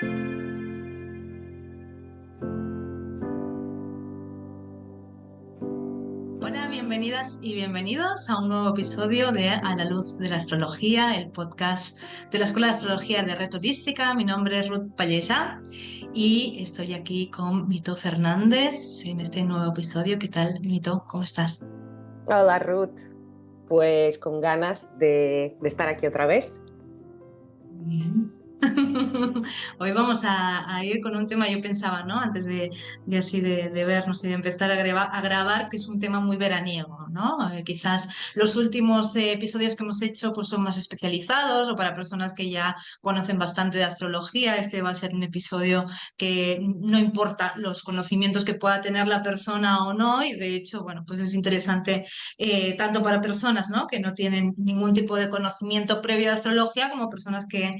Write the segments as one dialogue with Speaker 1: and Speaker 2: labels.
Speaker 1: Hola, bienvenidas y bienvenidos a un nuevo episodio de A la Luz de la Astrología, el podcast de la Escuela de Astrología de Red Holística. Mi nombre es Ruth Pallejà y estoy aquí con Mito Fernández en este nuevo episodio. ¿Qué tal, Mito? ¿Cómo estás?
Speaker 2: Hola Ruth, pues con ganas de estar aquí otra vez.
Speaker 1: Bien. Hoy vamos a ir con un tema, yo pensaba, ¿no? Antes de vernos y de empezar a grabar, que es un tema muy veraniego, ¿no? Quizás los últimos episodios que hemos hecho pues, son más especializados o para personas que ya conocen bastante de astrología. Este va a ser un episodio que no importa los conocimientos que pueda tener la persona o no, y de hecho, bueno, pues es interesante tanto para personas, ¿no? Que no tienen ningún tipo de conocimiento previo de astrología como personas que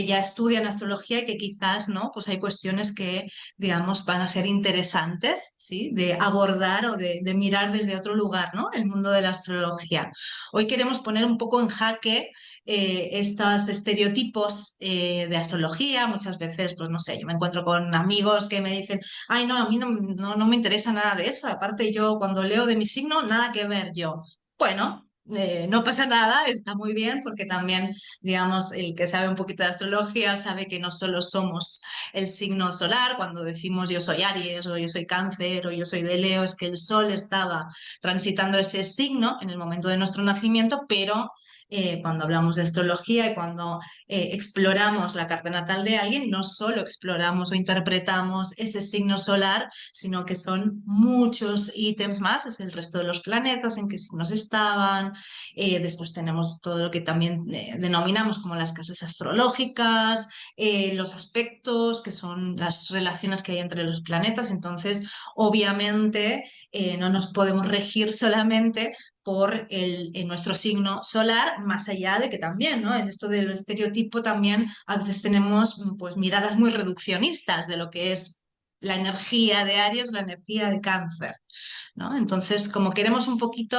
Speaker 1: ya estudian astrología y que quizás, ¿no? Pues hay cuestiones que, digamos, van a ser interesantes, ¿sí? De abordar o de mirar desde otro lugar, ¿no? El mundo de la astrología. Hoy queremos poner un poco en jaque estos estereotipos de astrología. Muchas veces, pues no sé, yo me encuentro con amigos que me dicen, ay, no, a mí no me interesa nada de eso. Aparte, yo cuando leo de mi signo, nada que ver yo. Bueno, no pasa nada, está muy bien porque también, digamos, el que sabe un poquito de astrología sabe que no solo somos el signo solar, cuando decimos yo soy Aries o yo soy Cáncer o yo soy de Leo, es que el Sol estaba transitando ese signo en el momento de nuestro nacimiento, pero cuando hablamos de astrología y cuando exploramos la carta natal de alguien, no solo exploramos o interpretamos ese signo solar, sino que son muchos ítems más, es el resto de los planetas, en qué signos estaban. Después tenemos todo lo que también denominamos como las casas astrológicas, los aspectos, que son las relaciones que hay entre los planetas. Entonces, obviamente, no nos podemos regir solamente por en nuestro signo solar, más allá de que también, ¿no? En esto del estereotipo también a veces tenemos pues miradas muy reduccionistas de lo que es la energía de Aries, la energía de Cáncer, ¿no? Entonces, como queremos un poquito,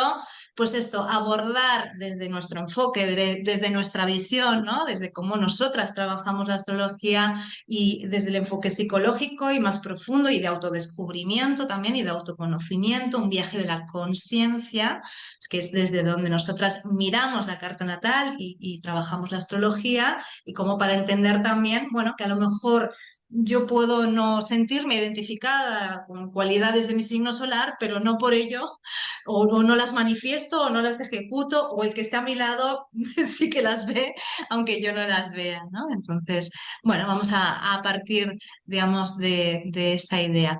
Speaker 1: pues esto, abordar desde nuestro enfoque, desde nuestra visión, ¿no? Desde cómo nosotras trabajamos la astrología y desde el enfoque psicológico y más profundo y de autodescubrimiento también y de autoconocimiento, un viaje de la conciencia, que es desde donde nosotras miramos la carta natal y trabajamos la astrología y como para entender también, bueno, que a lo mejor yo puedo no sentirme identificada con cualidades de mi signo solar, pero no por ello, o no las manifiesto, o no las ejecuto, o el que esté a mi lado sí que las ve, aunque yo no las vea, ¿no? Entonces, bueno, vamos a partir, digamos, de esta idea.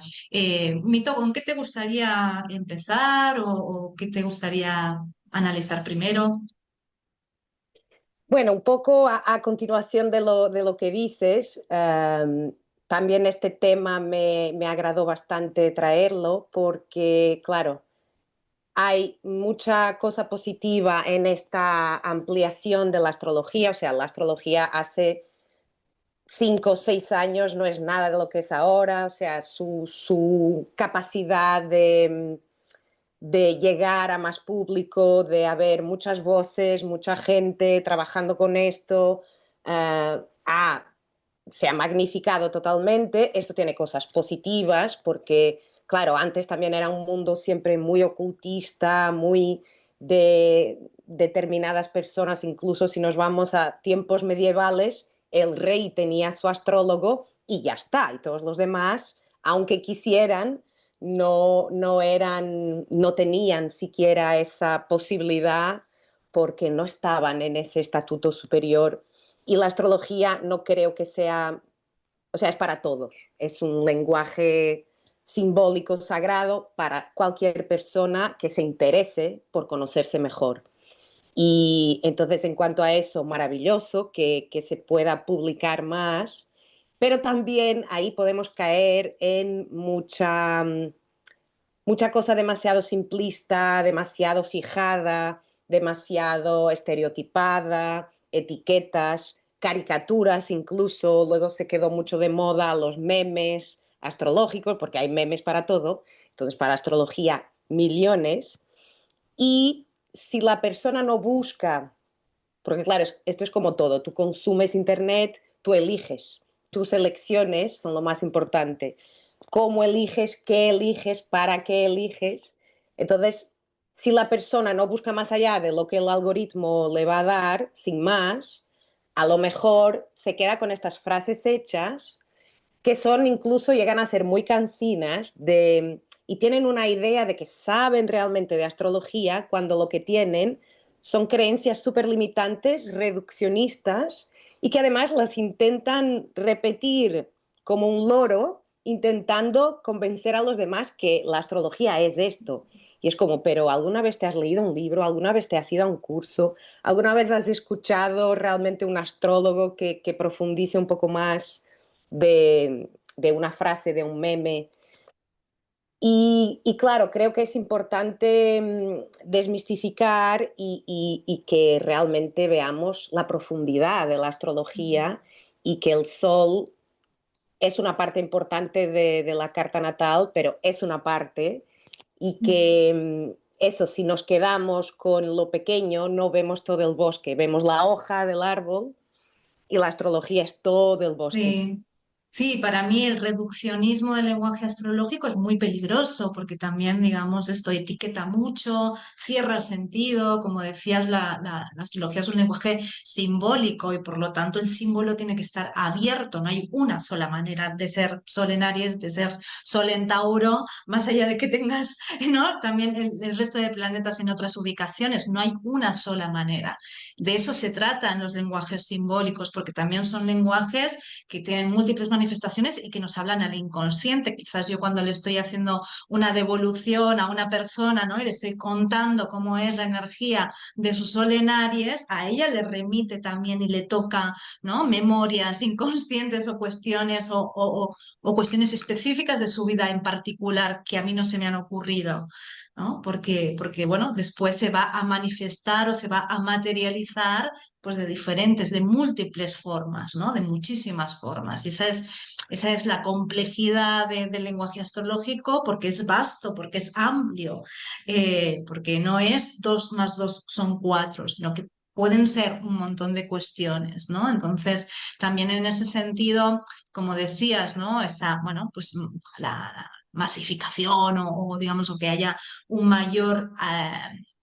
Speaker 1: Mito, ¿con qué te gustaría empezar o qué te gustaría analizar primero?
Speaker 2: Bueno, un poco a continuación de lo que dices, también este tema me agradó bastante traerlo porque, claro, hay mucha cosa positiva en esta ampliación de la astrología, o sea, la astrología hace 5 o 6 años no es nada de lo que es ahora, o sea, su capacidad de llegar a más público, de haber muchas voces, mucha gente trabajando con esto, eh, ha- se ha magnificado totalmente. Esto tiene cosas positivas porque, claro, antes también era un mundo siempre muy ocultista, muy de determinadas personas, incluso si nos vamos a tiempos medievales, el rey tenía su astrólogo y ya está, y todos los demás, aunque quisieran, no tenían siquiera esa posibilidad porque no estaban en ese estatuto superior. Y la astrología no creo que sea, o sea, es para todos. Es un lenguaje simbólico sagrado para cualquier persona que se interese por conocerse mejor. Y entonces, en cuanto a eso, maravilloso que se pueda publicar más, pero también ahí podemos caer en mucha cosa demasiado simplista, demasiado fijada, demasiado estereotipada, etiquetas, caricaturas incluso, luego se quedó mucho de moda los memes astrológicos, porque hay memes para todo, entonces para astrología millones, y si la persona no busca, porque claro, esto es como todo, tú consumes internet, tú eliges, tus elecciones son lo más importante. Cómo eliges, qué eliges, para qué eliges. Entonces, si la persona no busca más allá de lo que el algoritmo le va a dar, sin más, a lo mejor se queda con estas frases hechas que son incluso llegan a ser muy cansinas y tienen una idea de que saben realmente de astrología cuando lo que tienen son creencias súper limitantes, reduccionistas y que además las intentan repetir como un loro intentando convencer a los demás que la astrología es esto. Y es como, pero ¿alguna vez te has leído un libro? ¿Alguna vez te has ido a un curso? ¿Alguna vez has escuchado realmente un astrólogo que profundice un poco más de una frase, de un meme? Y claro, creo que es importante desmistificar y que realmente veamos la profundidad de la astrología y que el sol es una parte importante de la carta natal, pero es una parte y que eso, si nos quedamos con lo pequeño, no vemos todo el bosque, vemos la hoja del árbol y la astrología es todo el bosque.
Speaker 1: Sí. Sí, para mí el reduccionismo del lenguaje astrológico es muy peligroso porque también, digamos, esto etiqueta mucho, cierra el sentido. Como decías, la astrología es un lenguaje simbólico y por lo tanto el símbolo tiene que estar abierto. No hay una sola manera de ser Sol en Aries, de ser Sol en Tauro, más allá de que tengas, ¿no? También el resto de planetas en otras ubicaciones. No hay una sola manera. De eso se trata en los lenguajes simbólicos, porque también son lenguajes que tienen múltiples manifestaciones y que nos hablan al inconsciente. Quizás yo cuando le estoy haciendo una devolución a una persona, ¿no? Y le estoy contando cómo es la energía de su sol en Aries, a ella le remite también y le toca, ¿no? Memorias inconscientes o cuestiones o cuestiones específicas de su vida en particular que a mí no se me han ocurrido. ¿No? Porque, bueno, después se va a manifestar o se va a materializar pues de diferentes, de múltiples formas, ¿no? De muchísimas formas. Y esa es la complejidad del lenguaje astrológico porque es vasto, porque es amplio, porque no es 2 más 2 son 4, sino que pueden ser un montón de cuestiones, ¿no? Entonces, también en ese sentido, como decías, ¿no? Está, bueno, pues la masificación o digamos, o que haya un mayor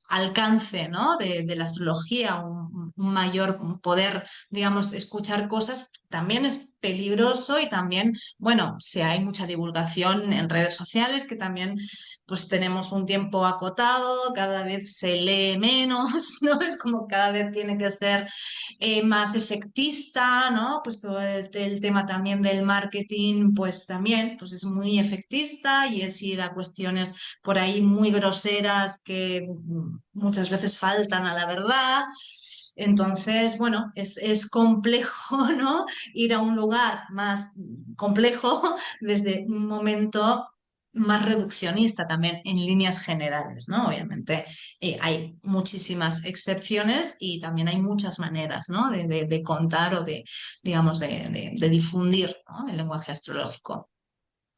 Speaker 1: alcance, ¿no? de la astrología, un mayor poder, digamos, escuchar cosas, también es peligroso y también, bueno, si hay mucha divulgación en redes sociales, que también pues tenemos un tiempo acotado, cada vez se lee menos, ¿no? Es como cada vez tiene que ser más efectista, ¿no? Pues todo el tema también del marketing, pues también pues es muy efectista y es ir a cuestiones por ahí muy groseras que muchas veces faltan a la verdad. Entonces, bueno, es complejo, ¿no? Ir a un lugar más complejo desde un momento más reduccionista también en líneas generales, ¿no? Obviamente hay muchísimas excepciones y también hay muchas maneras, ¿no? de contar o de, digamos, de difundir, ¿no? El lenguaje astrológico.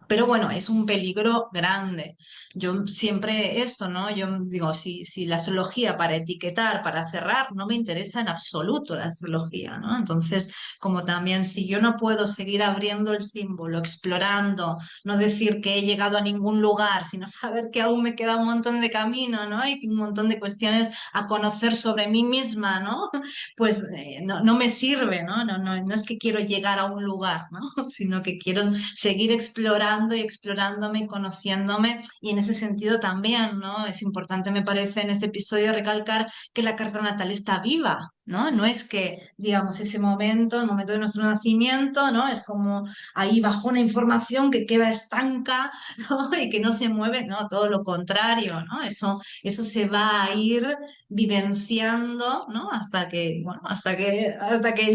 Speaker 1: Pero bueno, es un peligro grande. Yo siempre esto, ¿no? Yo digo, si la astrología para etiquetar, para cerrar, no me interesa en absoluto la astrología, ¿no? Entonces, como también si yo no puedo seguir abriendo el símbolo, explorando, no decir que he llegado a ningún lugar, sino saber que aún me queda un montón de camino, ¿no? Y un montón de cuestiones a conocer sobre mí misma, ¿no? Pues no me sirve, ¿no? No es que quiero llegar a un lugar, ¿no? Sino que quiero seguir explorando y explorándome, conociéndome y en ese sentido también, ¿no? Es importante, me parece, en este episodio recalcar que la carta natal está viva, ¿no? No es que, digamos, ese momento, el momento de nuestro nacimiento, ¿no? Es como ahí bajo una información que queda estanca, ¿no? Y que no se mueve, no, todo lo contrario, ¿no? Eso se va a ir vivenciando, ¿no? Hasta que, bueno, hasta que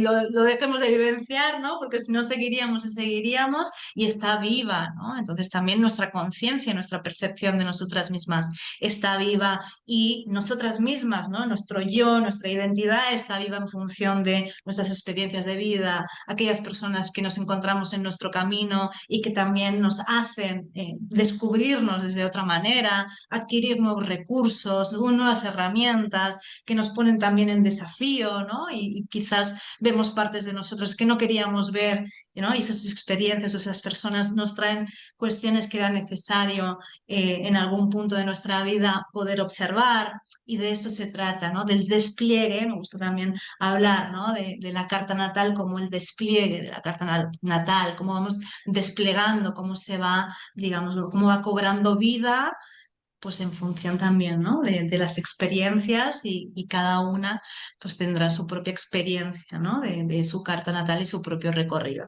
Speaker 1: lo dejemos de vivenciar, ¿no? Porque si no seguiríamos y seguiríamos y está viva, ¿no? Entonces también nuestra conciencia, nuestra percepción de nosotras mismas está viva y nosotras mismas, ¿no? Nuestro yo, nuestra identidad está viva en función de nuestras experiencias de vida, aquellas personas que nos encontramos en nuestro camino y que también nos hacen descubrirnos desde otra manera, adquirir nuevos recursos, nuevas herramientas que nos ponen también en desafío, ¿no? Y quizás vemos partes de nosotros que no queríamos ver, ¿no? Y esas experiencias, esas personas nos traen cuestiones que era necesario en algún punto de nuestra vida poder observar, y de eso se trata, ¿no? Del despliegue. Me gusta también hablar, ¿no? De la carta natal como el despliegue de la carta natal, cómo vamos desplegando, cómo se va, digamos, cómo va cobrando vida, pues en función también, ¿no? de las experiencias, y cada una pues tendrá su propia experiencia, ¿no? de su carta natal y su propio recorrido.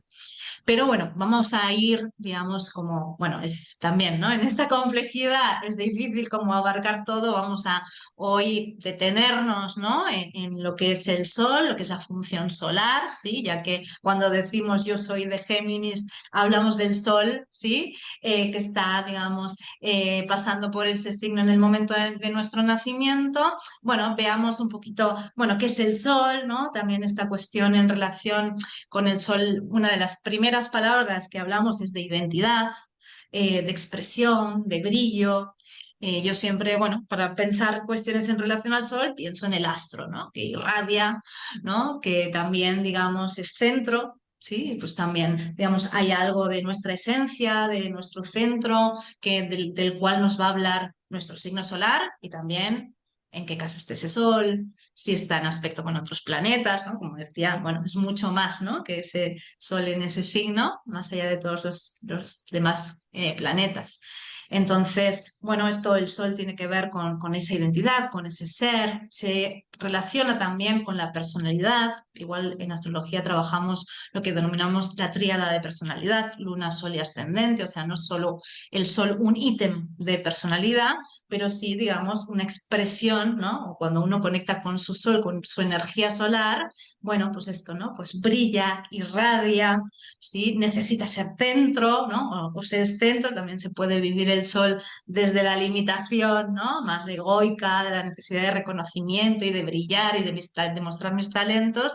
Speaker 1: Pero bueno, vamos a ir, digamos, como, bueno, es también, ¿no? En esta complejidad es difícil como abarcar todo, vamos a hoy detenernos, ¿no? En lo que es el Sol, lo que es la función solar, ¿sí? Ya que cuando decimos yo soy de Géminis, hablamos del Sol, ¿sí? Que está, digamos, pasando por ese signo en el momento de nuestro nacimiento. Bueno, veamos un poquito, bueno, qué es el Sol, ¿no? También esta cuestión en relación con el Sol. Una de las primeras palabras que hablamos es de identidad, de expresión, de brillo. Yo siempre, bueno, para pensar cuestiones en relación al Sol, pienso en el astro, ¿no? Que irradia, ¿no? Que también, digamos, es centro. Sí, pues también, digamos, hay algo de nuestra esencia, de nuestro centro, del cual nos va a hablar nuestro signo solar, y también en qué casa esté ese Sol, si está en aspecto con otros planetas, ¿no? Como decía, bueno, es mucho más, ¿no? Que ese Sol en ese signo, más allá de todos los demás planetas. Entonces, bueno, esto, el Sol tiene que ver con esa identidad, con ese ser, se relaciona también con la personalidad. Igual en astrología trabajamos lo que denominamos la tríada de personalidad, luna, sol y ascendente, o sea, no solo el Sol un ítem de personalidad, pero sí, digamos, una expresión, ¿no? Cuando uno conecta con su Sol, con su energía solar, bueno, pues esto, ¿no? Pues brilla, irradia, ¿sí? Necesita ser centro, ¿no? O ser centro. También se puede vivir el Sol desde la limitación, ¿no? Más egoica, de la necesidad de reconocimiento y de brillar y de mostrar mis talentos,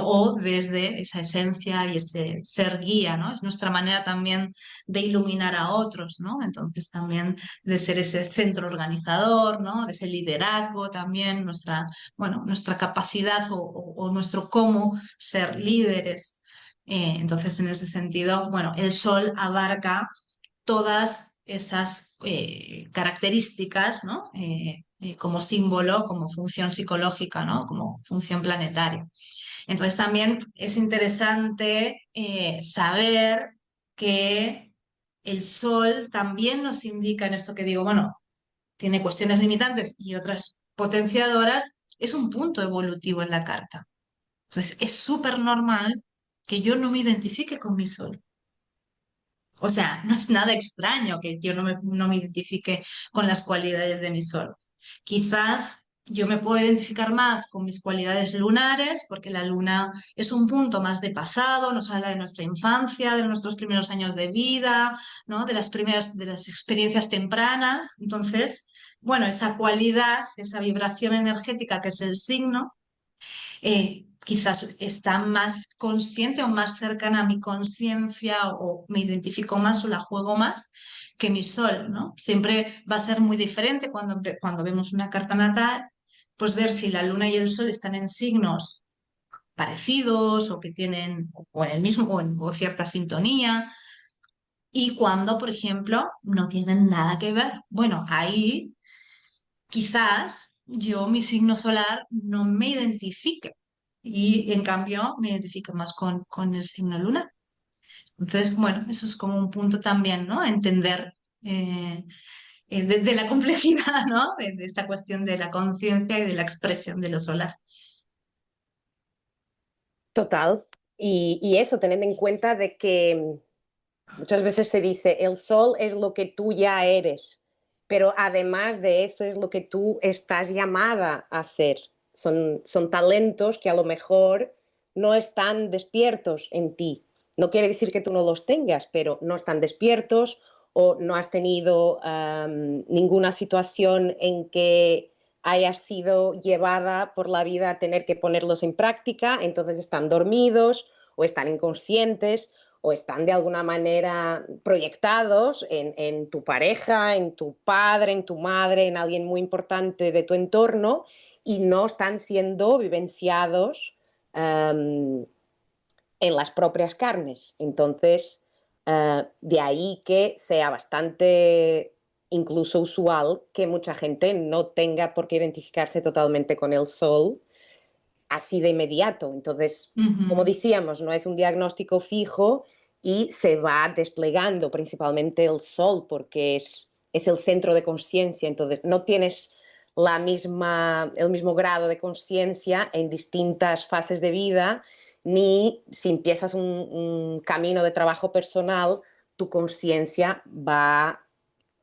Speaker 1: o desde esa esencia y ese ser guía, ¿no? Es nuestra manera también de iluminar a otros, ¿no? Entonces también de ser ese centro organizador, ¿no? De ese liderazgo también, nuestra, bueno, nuestra capacidad o nuestro cómo ser líderes. Entonces, en ese sentido, bueno, el Sol abarca todas esas características, ¿no? Como símbolo, como función psicológica, ¿no? Como función planetaria. Entonces también es interesante saber que el Sol también nos indica en esto que digo, bueno, tiene cuestiones limitantes y otras potenciadoras, es un punto evolutivo en la carta. Entonces es súper normal que yo no me identifique con mi Sol. O sea, no es nada extraño que yo no me identifique con las cualidades de mi Sol. Quizás yo me puedo identificar más con mis cualidades lunares, porque la luna es un punto más de pasado, nos habla de nuestra infancia, de nuestros primeros años de vida, ¿no? De las primeras, de las experiencias tempranas. Entonces, bueno, esa cualidad, esa vibración energética que es el signo, quizás está más consciente o más cercana a mi conciencia, o me identifico más o la juego más que mi Sol, ¿no? Siempre va a ser muy diferente cuando vemos una carta natal, pues ver si la luna y el Sol están en signos parecidos, o que tienen o en el mismo o cierta sintonía, y cuando, por ejemplo, no tienen nada que ver. Bueno, ahí quizás yo, mi signo solar, no me identifique, y en cambio me identifico más con el signo lunar. Entonces, bueno, eso es como un punto también, ¿no? Entender eh, de la complejidad, ¿no? De esta cuestión de la conciencia y de la expresión de lo solar.
Speaker 2: Total. Y eso, teniendo en cuenta de que muchas veces se dice, el Sol es lo que tú ya eres, pero además de eso es lo que tú estás llamada a ser. Son talentos que a lo mejor no están despiertos en ti. No quiere decir que tú no los tengas, pero no están despiertos, o no has tenido ninguna situación en que hayas sido llevada por la vida a tener que ponerlos en práctica, entonces están dormidos o están inconscientes o están de alguna manera proyectados en tu pareja, en tu padre, en tu madre, en alguien muy importante de tu entorno y no están siendo vivenciados en las propias carnes. Entonces, de ahí que sea bastante incluso usual que mucha gente no tenga por qué identificarse totalmente con el sol así de inmediato. Entonces, como
Speaker 1: Ujú,
Speaker 2: decíamos, no es un diagnóstico fijo y se va desplegando principalmente el sol porque es el centro de conciencia. Entonces, no tienes el mismo grado de conciencia en distintas fases de vida, ni si empiezas un camino de trabajo personal, tu conciencia va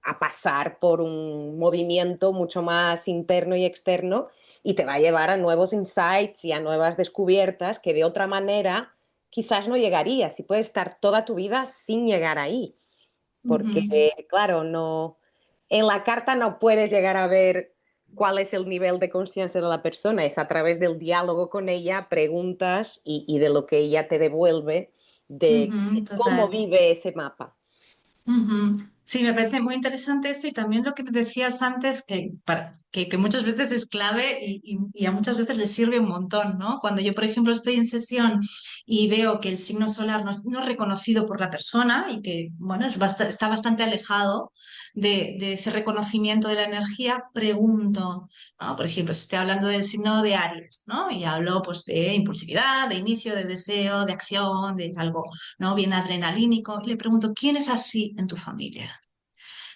Speaker 2: a pasar por un movimiento mucho más interno y externo y te va a llevar a nuevos insights y a nuevas descubiertas que de otra manera quizás no llegarías y puedes estar toda tu vida sin llegar ahí, porque
Speaker 1: ujú.
Speaker 2: claro, no, en la carta no puedes llegar a ver cuál es el nivel de conciencia de la persona, es a través del diálogo con ella, preguntas y de lo que ella te devuelve de
Speaker 1: Ujú,
Speaker 2: cómo
Speaker 1: total.
Speaker 2: vive ese mapa.
Speaker 1: Ujú. Sí, me parece muy interesante esto y también lo que decías antes, que muchas veces es clave y a muchas veces le sirve un montón, ¿no? Cuando yo, por ejemplo, estoy en sesión y veo que el signo solar no es reconocido por la persona y que, bueno, está bastante alejado de ese reconocimiento de la energía, pregunto, ¿no? Por ejemplo, si estoy hablando del signo de Aries, ¿no? Y hablo pues de impulsividad, de inicio, de deseo, de acción, de algo, ¿no? Bien adrenalínico. Y le pregunto, ¿quién es así en tu familia?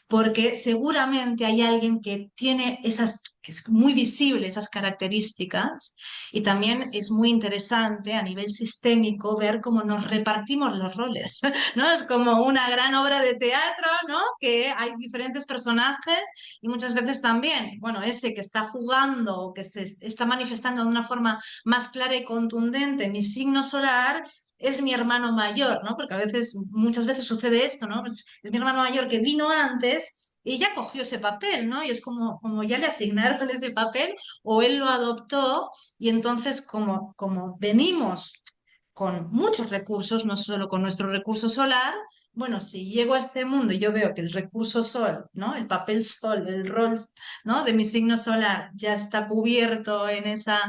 Speaker 1: Porque seguramente hay alguien que tiene esas, que es muy visible esas características y también es muy interesante a nivel sistémico ver cómo nos repartimos los roles, ¿no? Es como una gran obra de teatro, ¿no? Que hay diferentes personajes y muchas veces también, bueno, ese que está jugando o que se está manifestando de una forma más clara y contundente, mi signo solar, es mi hermano mayor, ¿no? Porque a veces, muchas veces sucede esto, ¿no? Es mi hermano mayor que vino antes y ya cogió ese papel, ¿no? Y es como ya le asignaron ese papel o él lo adoptó y entonces como venimos con muchos recursos, no solo con nuestro recurso solar, bueno, si llego a este mundo y yo veo que el recurso sol, ¿no? El papel sol, el rol, ¿no? De mi signo solar ya está cubierto en esa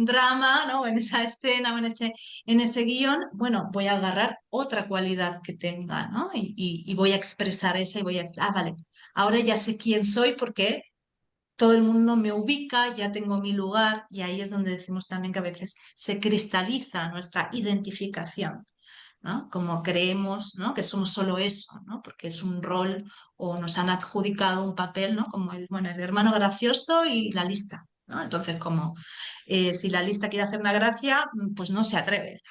Speaker 1: drama, ¿no? En esa escena o en ese guión, bueno, voy a agarrar otra cualidad que tenga, ¿no? Y voy a expresar esa y voy a decir, ah, vale, ahora ya sé quién soy porque todo el mundo me ubica, ya tengo mi lugar y ahí es donde decimos también que a veces se cristaliza nuestra identificación, ¿no? Como creemos, ¿no? Que somos solo eso, ¿no? Porque es un rol o nos han adjudicado un papel, ¿no? Como bueno, el hermano gracioso y la lista, ¿no? Entonces, como si la lista quiere hacer una gracia, pues no se atreve.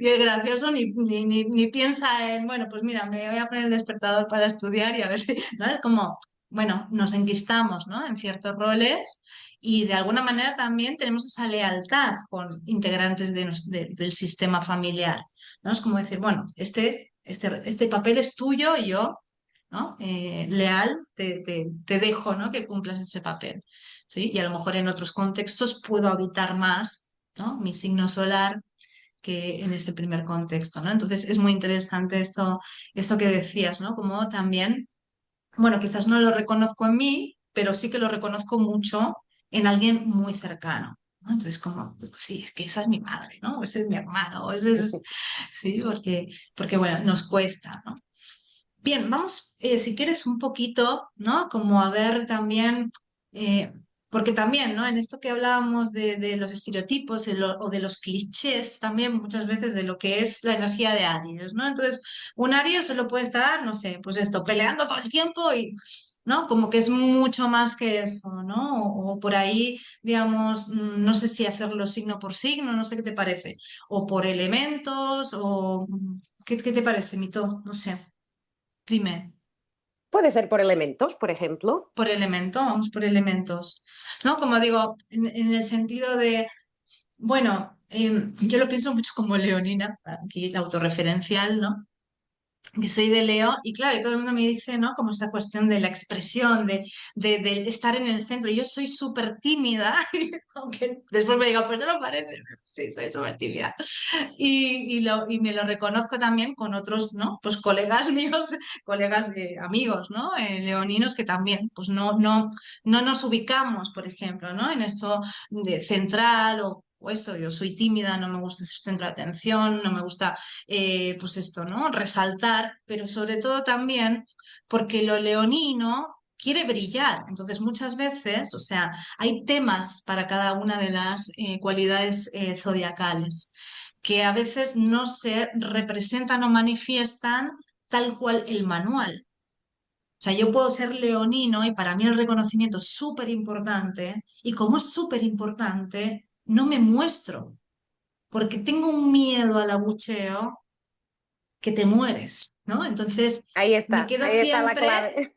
Speaker 1: Y el gracioso ni piensa en, bueno, pues mira, me voy a poner el despertador para estudiar y a ver si, ¿no? Es como, bueno, nos enquistamos, ¿no? En ciertos roles y de alguna manera también tenemos esa lealtad con integrantes del sistema familiar, ¿no? Es como decir, bueno, este papel es tuyo y yo, ¿no? Leal, te dejo, ¿no? Que cumplas ese papel, ¿sí? Y a lo mejor en otros contextos puedo habitar más, ¿no? Mi signo solar que en ese primer contexto, ¿no? Entonces es muy interesante esto que decías, ¿no? Como también, bueno, quizás no lo reconozco en mí, pero sí que lo reconozco mucho en alguien muy cercano, ¿no? Entonces como, pues, sí, es que esa es mi madre, ¿no? O ese es mi hermano, o ese es, sí, porque bueno, nos cuesta, ¿no? Bien, vamos, si quieres, un poquito, ¿no? Como a ver también, eh, porque también, ¿no? En esto que hablábamos de los estereotipos o de los clichés, también muchas veces de lo que es la energía de Aries, ¿no? Entonces, un Aries solo puede estar, no sé, pues esto, peleando todo el tiempo y, ¿no? Como que es mucho más que eso, ¿no? O por ahí, digamos, no sé si hacerlo signo por signo, no sé qué te parece, o por elementos, o ¿qué te parece, Mito? No sé. Dime,
Speaker 2: Puede ser por elementos, por ejemplo.
Speaker 1: por elemento, vamos por elementos, ¿no? Como digo, en el sentido de, bueno, yo lo pienso mucho como leonina, aquí la autorreferencial, ¿no? que soy de Leo, y claro, y todo el mundo me dice, ¿no? Como esta cuestión de la expresión, de estar en el centro. Yo soy súper tímida, aunque después me digan, pues no lo parece, sí, soy súper tímida. Y me lo reconozco también con otros, ¿no? Pues colegas míos, colegas, amigos, ¿no? Leoninos que también, pues no nos ubicamos, por ejemplo, ¿no? En esto de central o esto, yo soy tímida, no me gusta ser centro de atención, no me gusta pues esto, ¿no? Resaltar, pero sobre todo también porque lo leonino quiere brillar. Entonces, muchas veces, o sea, hay temas para cada una de las cualidades zodiacales que a veces no se representan o manifiestan tal cual el manual. O sea, yo puedo ser leonino y para mí el reconocimiento es súper importante y como es súper importante, no me muestro porque tengo un miedo al abucheo que te mueres, ¿no? Entonces, me quedo
Speaker 2: ahí está la
Speaker 1: siempre,
Speaker 2: clave.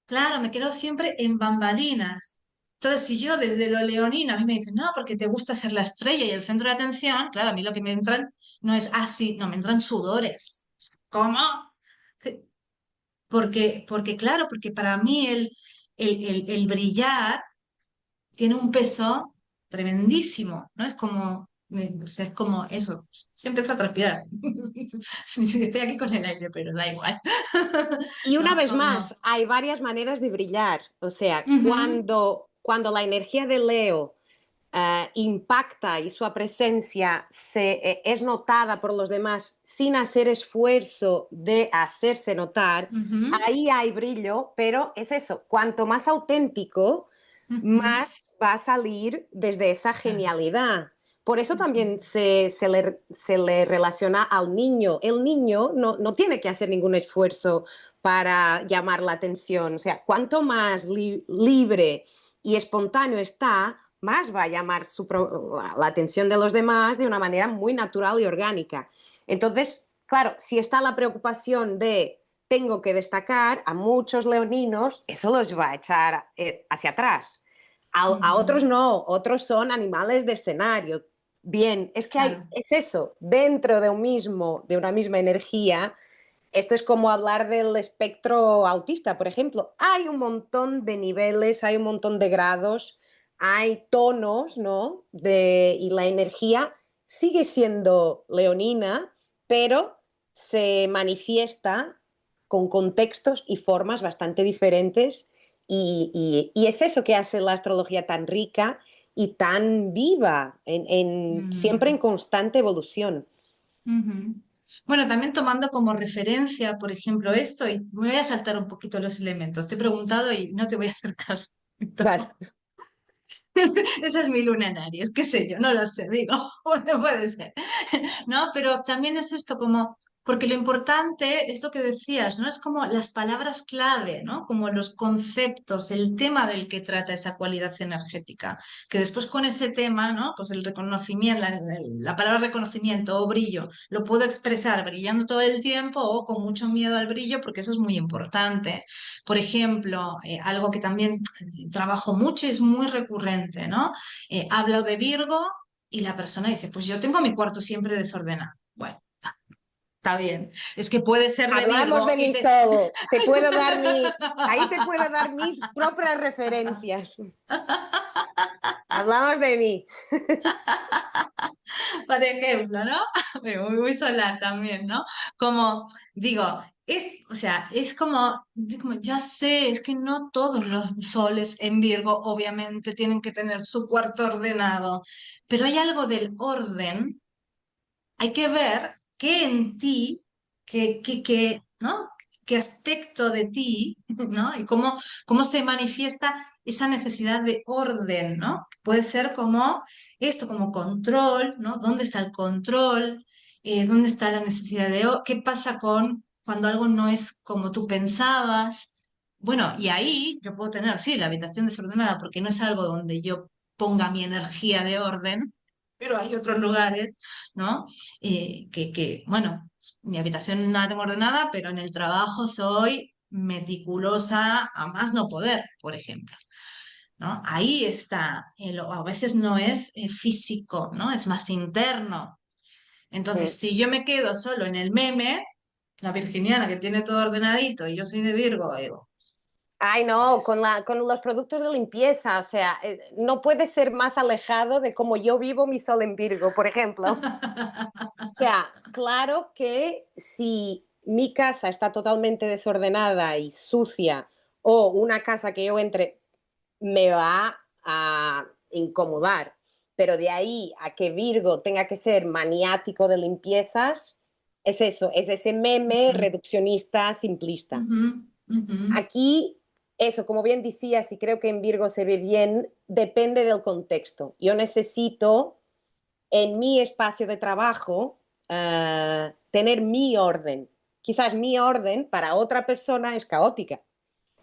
Speaker 1: claro, me quedo siempre en bambalinas. Entonces, si yo desde lo leonino a mí me dicen, no, porque te gusta ser la estrella y el centro de atención, claro, a mí lo que me entran no es así, no, me entran sudores. ¿Cómo? Sí, porque claro, porque para mí el brillar tiene un peso tremendísimo, ¿no? Es como, o sea, es como eso, se empieza a transpirar. Ni siquiera estoy aquí con el aire, pero da igual.
Speaker 2: Y una
Speaker 1: ¿No?
Speaker 2: vez
Speaker 1: Como,
Speaker 2: más, hay varias maneras de brillar. O sea,
Speaker 1: ujú,
Speaker 2: cuando la energía de Leo impacta y su presencia es notada por los demás sin hacer esfuerzo de hacerse notar,
Speaker 1: ujú,
Speaker 2: ahí hay brillo, pero es eso, cuanto más auténtico,
Speaker 1: ujú,
Speaker 2: más va a salir desde esa
Speaker 1: claro,
Speaker 2: genialidad. Por eso
Speaker 1: ujú,
Speaker 2: también se le relaciona al niño. El niño no tiene que hacer ningún esfuerzo para llamar la atención. O sea, cuanto más libre y espontáneo está, más va a llamar la atención de los demás de una manera muy natural y orgánica. Entonces, claro, si está la preocupación de tengo que destacar, a muchos leoninos eso los va a echar hacia atrás. A
Speaker 1: ujú,
Speaker 2: otros no, otros son animales de escenario. Bien, es que
Speaker 1: claro,
Speaker 2: es eso, dentro de una misma energía, esto es como hablar del espectro autista, por ejemplo. Hay un montón de niveles, hay un montón de grados, hay tonos, ¿no? Y la energía sigue siendo leonina, pero se manifiesta con contextos y formas bastante diferentes. Y es eso que hace la astrología tan rica y tan viva, siempre en
Speaker 1: mm,
Speaker 2: constante evolución.
Speaker 1: ujú. Bueno, también tomando como referencia, por ejemplo, esto, y me voy a saltar un poquito los elementos. Te he preguntado y no te voy a hacer caso.
Speaker 2: Vale.
Speaker 1: Esa es mi luna en Aries, qué sé yo, no lo sé, digo, bueno, puede ser, ¿no? Pero también es esto como, porque lo importante es lo que decías, ¿no? Es como las palabras clave, ¿no? Como los conceptos, el tema del que trata esa cualidad energética, que después con ese tema, ¿no? Pues el reconocimiento, la palabra reconocimiento o brillo, lo puedo expresar brillando todo el tiempo o con mucho miedo al brillo, porque eso es muy importante. Por ejemplo, algo que también trabajo mucho y es muy recurrente, ¿no? Hablo de Virgo y la persona dice, pues yo tengo mi cuarto siempre desordenado. Bueno, está bien. Es que puede ser de
Speaker 2: Hablamos
Speaker 1: Virgo
Speaker 2: de
Speaker 1: y
Speaker 2: mi
Speaker 1: te...
Speaker 2: sol, ahí te puedo dar mis propias referencias. Hablamos de mí.
Speaker 1: Por ejemplo, ¿no? Muy solar también, ¿no? Como digo, o sea, es como, ya sé, es que no todos los soles en Virgo obviamente tienen que tener su cuarto ordenado, pero hay algo del orden, hay que ver qué en ti, ¿no? ¿Qué aspecto de ti, ¿no? Y cómo se manifiesta esa necesidad de orden, ¿no? Puede ser como esto, como control, ¿no? ¿Dónde está el control? ¿Dónde está la necesidad qué pasa con cuando algo no es como tú pensabas? Bueno, y ahí yo puedo tener, sí, la habitación desordenada porque no es algo donde yo ponga mi energía de orden, pero hay otros lugares, ¿no? Bueno, mi habitación no la tengo ordenada, pero en el trabajo soy meticulosa a más no poder, por ejemplo, ¿no? Ahí está, a veces no es físico, ¿no? Es más interno. Entonces,
Speaker 2: Mm.
Speaker 1: si yo me quedo solo en el meme, la virginiana que tiene todo ordenadito y yo soy de Virgo, digo.
Speaker 2: Ay, no, con los productos de limpieza, o sea, no puede ser más alejado de cómo yo vivo mi sol en Virgo, por ejemplo. O sea, claro que si mi casa está totalmente desordenada y sucia o una casa que yo entre me va a incomodar, pero de ahí a que Virgo tenga que ser maniático de limpiezas, es eso, es ese meme
Speaker 1: Ujú,
Speaker 2: reduccionista simplista.
Speaker 1: ujú, ujú,
Speaker 2: Aquí, eso, como bien decías, y creo que en Virgo se ve bien, depende del contexto. Yo necesito en mi espacio de trabajo tener mi orden. Quizás mi orden para otra persona es caótica,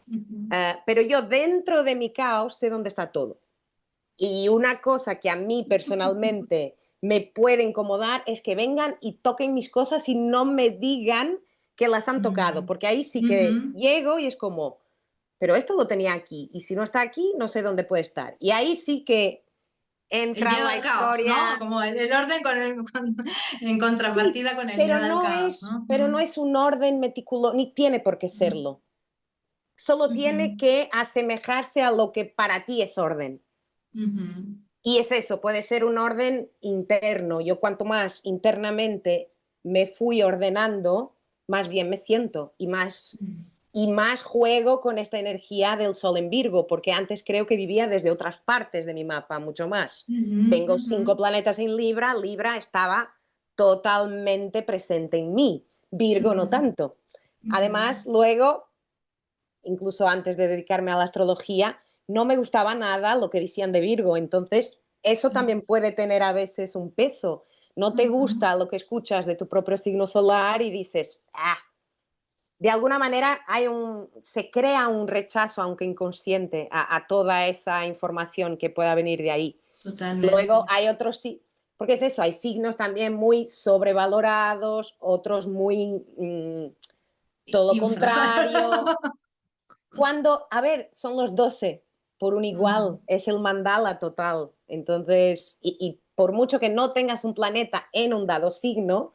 Speaker 1: ujú.
Speaker 2: pero yo dentro de mi caos sé dónde está todo. Y una cosa que a mí personalmente me puede incomodar es que vengan y toquen mis cosas y no me digan que las han tocado,
Speaker 1: Mm,
Speaker 2: porque ahí sí que
Speaker 1: ujú.
Speaker 2: llego y es como, pero esto lo tenía aquí y si no está aquí, no sé dónde puede estar. Y ahí sí que
Speaker 1: El
Speaker 2: entra
Speaker 1: miedo
Speaker 2: la
Speaker 1: al caos, ¿no?
Speaker 2: historia.
Speaker 1: Como el orden en
Speaker 2: Sí,
Speaker 1: contrapartida con el miedo al caos, ¿no?
Speaker 2: pero no es un orden meticuloso, ni tiene por qué
Speaker 1: Mm,
Speaker 2: serlo. Solo tiene
Speaker 1: ujú,
Speaker 2: que asemejarse a lo que para ti es orden.
Speaker 1: ujú,
Speaker 2: Y es eso, puede ser un orden interno. Yo cuanto más internamente me fui ordenando, más bien me siento y más juego con esta energía del sol en Virgo, porque antes creo que vivía desde otras partes de mi mapa, mucho más.
Speaker 1: ujú,
Speaker 2: Tengo
Speaker 1: ujú,
Speaker 2: 5 planetas en Libra, Libra estaba totalmente presente en mí, Virgo no
Speaker 1: ujú,
Speaker 2: tanto.
Speaker 1: ujú,
Speaker 2: Además, luego, incluso antes de dedicarme a la astrología, no me gustaba nada lo que decían de Virgo, entonces eso también puede tener a veces un peso. No te
Speaker 1: ujú,
Speaker 2: gusta lo que escuchas de tu propio signo solar y dices, de alguna manera se crea un rechazo, aunque inconsciente, a toda esa información que pueda venir de ahí. Luego
Speaker 1: totalmente.
Speaker 2: hay otros sí, porque es eso, hay signos también muy sobrevalorados, otros muy todo lo
Speaker 1: Infra.
Speaker 2: contrario. Cuando, a ver, son los 12 por un
Speaker 1: Ujú,
Speaker 2: igual, es el mandala total. Entonces, y por mucho que no tengas un planeta en un dado signo,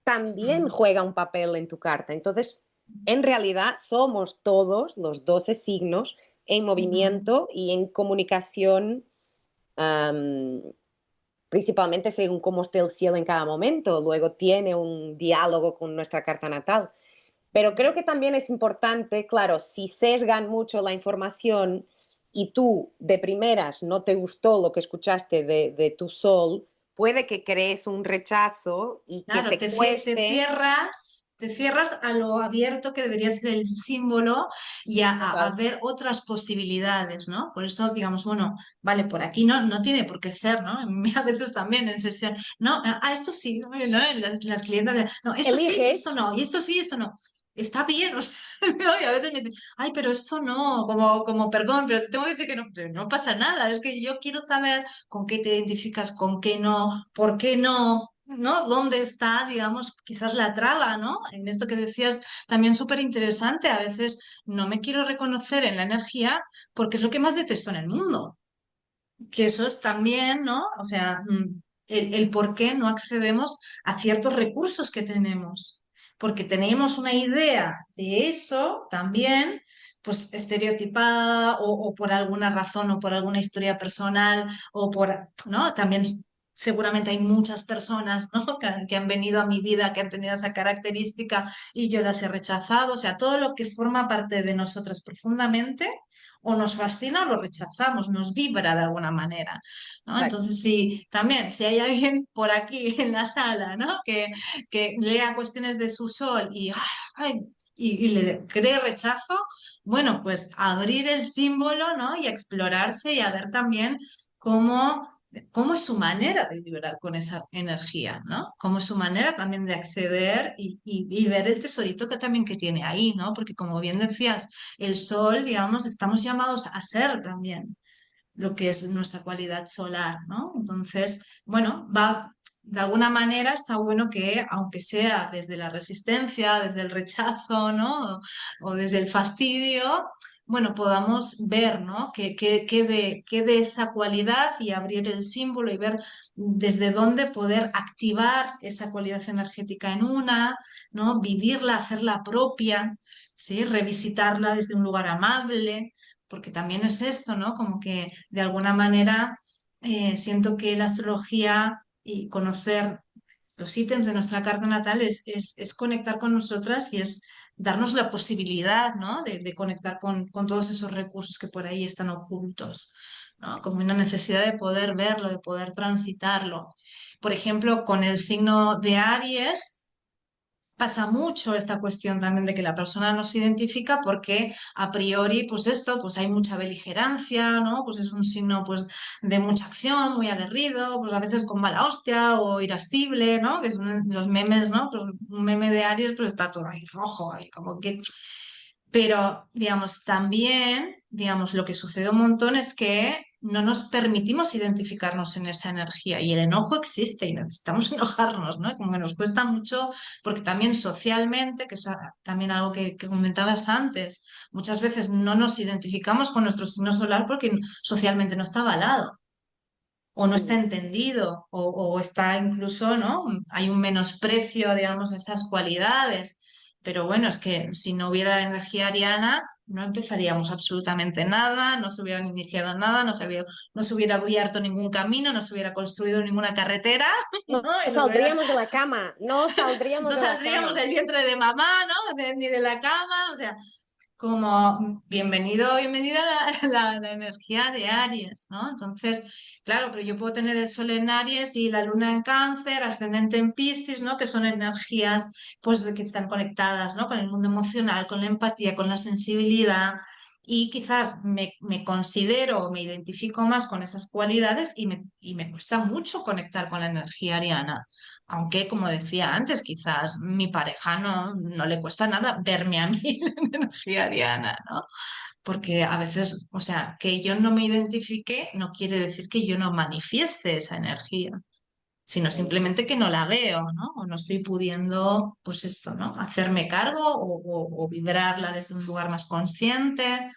Speaker 2: también
Speaker 1: ujú,
Speaker 2: juega un papel en tu carta. Entonces, en realidad somos todos los 12 signos en
Speaker 1: ujú.
Speaker 2: movimiento y en comunicación, um, principalmente según cómo esté el cielo en cada momento. Luego tiene un diálogo con nuestra carta natal. Pero creo que también es importante, claro, si sesgan mucho la información y tú de primeras no te gustó lo que escuchaste de tu sol, puede que crees un rechazo y que
Speaker 1: Claro,
Speaker 2: te cueste.
Speaker 1: te cierras a lo abierto que debería ser el símbolo y a
Speaker 2: Total.
Speaker 1: ver otras posibilidades, ¿no? Por eso, digamos, bueno, vale, por aquí no, no tiene por qué ser, ¿no? A veces también en sesión, no, esto sí, ¿no? Las clientas, no, esto sí, esto
Speaker 2: Eliges,
Speaker 1: no, y esto sí, esto no. Está bien, o sea, ¿no? Y a veces me dicen, ay, pero esto no, como, perdón, pero te tengo que decir que no, pero no pasa nada, es que yo quiero saber con qué te identificas, con qué no, por qué no, ¿no? ¿Dónde está, digamos, quizás la traba, ¿no? En esto que decías, también súper interesante, a veces no me quiero reconocer en la energía porque es lo que más detesto en el mundo, que eso es también, ¿no? O sea, el por qué no accedemos a ciertos recursos que tenemos, porque tenemos una idea de eso también, pues estereotipada o por alguna razón o por alguna historia personal o por, ¿no? También seguramente hay muchas personas, ¿no? Que han venido a mi vida, que han tenido esa característica y yo las he rechazado, o sea, todo lo que forma parte de nosotras profundamente o nos fascina o lo rechazamos, nos vibra de alguna manera, ¿no?
Speaker 2: exacto.
Speaker 1: Entonces, si también, si hay alguien por aquí en la sala, ¿no? Que lea cuestiones de su sol ay, y le cree rechazo, bueno, pues abrir el símbolo, ¿no? Y explorarse y a ver también cómo cómo es su manera de vibrar con esa energía, ¿no? Cómo es su manera también de acceder y ver el tesorito que también que tiene ahí, ¿no? Porque como bien decías, el sol, digamos, estamos llamados a ser también lo que es nuestra cualidad solar, ¿no? Entonces, bueno, de alguna manera está bueno que, aunque sea desde la resistencia, desde el rechazo, ¿no? O desde el fastidio, bueno, podamos ver, ¿no? Que de esa cualidad y abrir el símbolo y ver desde dónde poder activar esa cualidad energética en una, ¿no? Vivirla, hacerla propia, ¿sí? Revisitarla desde un lugar amable, porque también es esto, ¿no? Como que de alguna manera siento que la astrología y conocer los ítems de nuestra carta natal es conectar con nosotras y es darnos la posibilidad, ¿no? de conectar con todos esos recursos que por ahí están ocultos, ¿no? Como una necesidad de poder verlo, de poder transitarlo. Por ejemplo, con el signo de Aries. Pasa mucho esta cuestión también de que la persona no se identifica porque a priori, pues esto, pues hay mucha beligerancia, ¿no? Pues es un signo pues de mucha acción, muy aguerrido, pues a veces con mala hostia o irascible, ¿no? Que son los memes, ¿no? Pues un meme de Aries pues está todo ahí rojo, ahí como que pero, digamos, también, digamos, lo que sucede un montón es que no nos permitimos identificarnos en esa energía y el enojo existe y necesitamos enojarnos, ¿no? Como que nos cuesta mucho, porque también socialmente, que es también algo que comentabas antes, muchas veces no nos identificamos con nuestro signo solar porque socialmente no está avalado o no está
Speaker 2: Mm.
Speaker 1: entendido o está incluso, ¿no? Hay un menosprecio, digamos, a esas cualidades. Pero bueno, es que si no hubiera energía ariana, no empezaríamos absolutamente nada, no se hubieran iniciado nada, no se hubiera abierto ningún camino, no se hubiera construido ninguna carretera, ¿no?
Speaker 2: No,
Speaker 1: Y
Speaker 2: no saldríamos de la cama, no saldríamos
Speaker 1: no
Speaker 2: de la
Speaker 1: saldríamos
Speaker 2: cama.
Speaker 1: del vientre de mamá, ¿no? Ni de la cama, o sea, como bienvenida la energía de Aries, ¿no? Entonces, claro, pero yo puedo tener el Sol en Aries y la Luna en Cáncer, ascendente en Piscis, ¿no? Que son energías, pues, que están conectadas, ¿no? Con el mundo emocional, con la empatía, con la sensibilidad. Y quizás me considero o me identifico más con esas cualidades y me cuesta mucho conectar con la energía ariana. Aunque, como decía antes, quizás mi pareja no le cuesta nada verme a mí en energía ariana, ¿no? Porque a veces, o sea, que yo no me identifique no quiere decir que yo no manifieste esa energía, sino
Speaker 2: Sí.
Speaker 1: simplemente que no la veo, ¿no? O no estoy pudiendo, pues esto, ¿no? Hacerme cargo o vibrarla desde un lugar más consciente.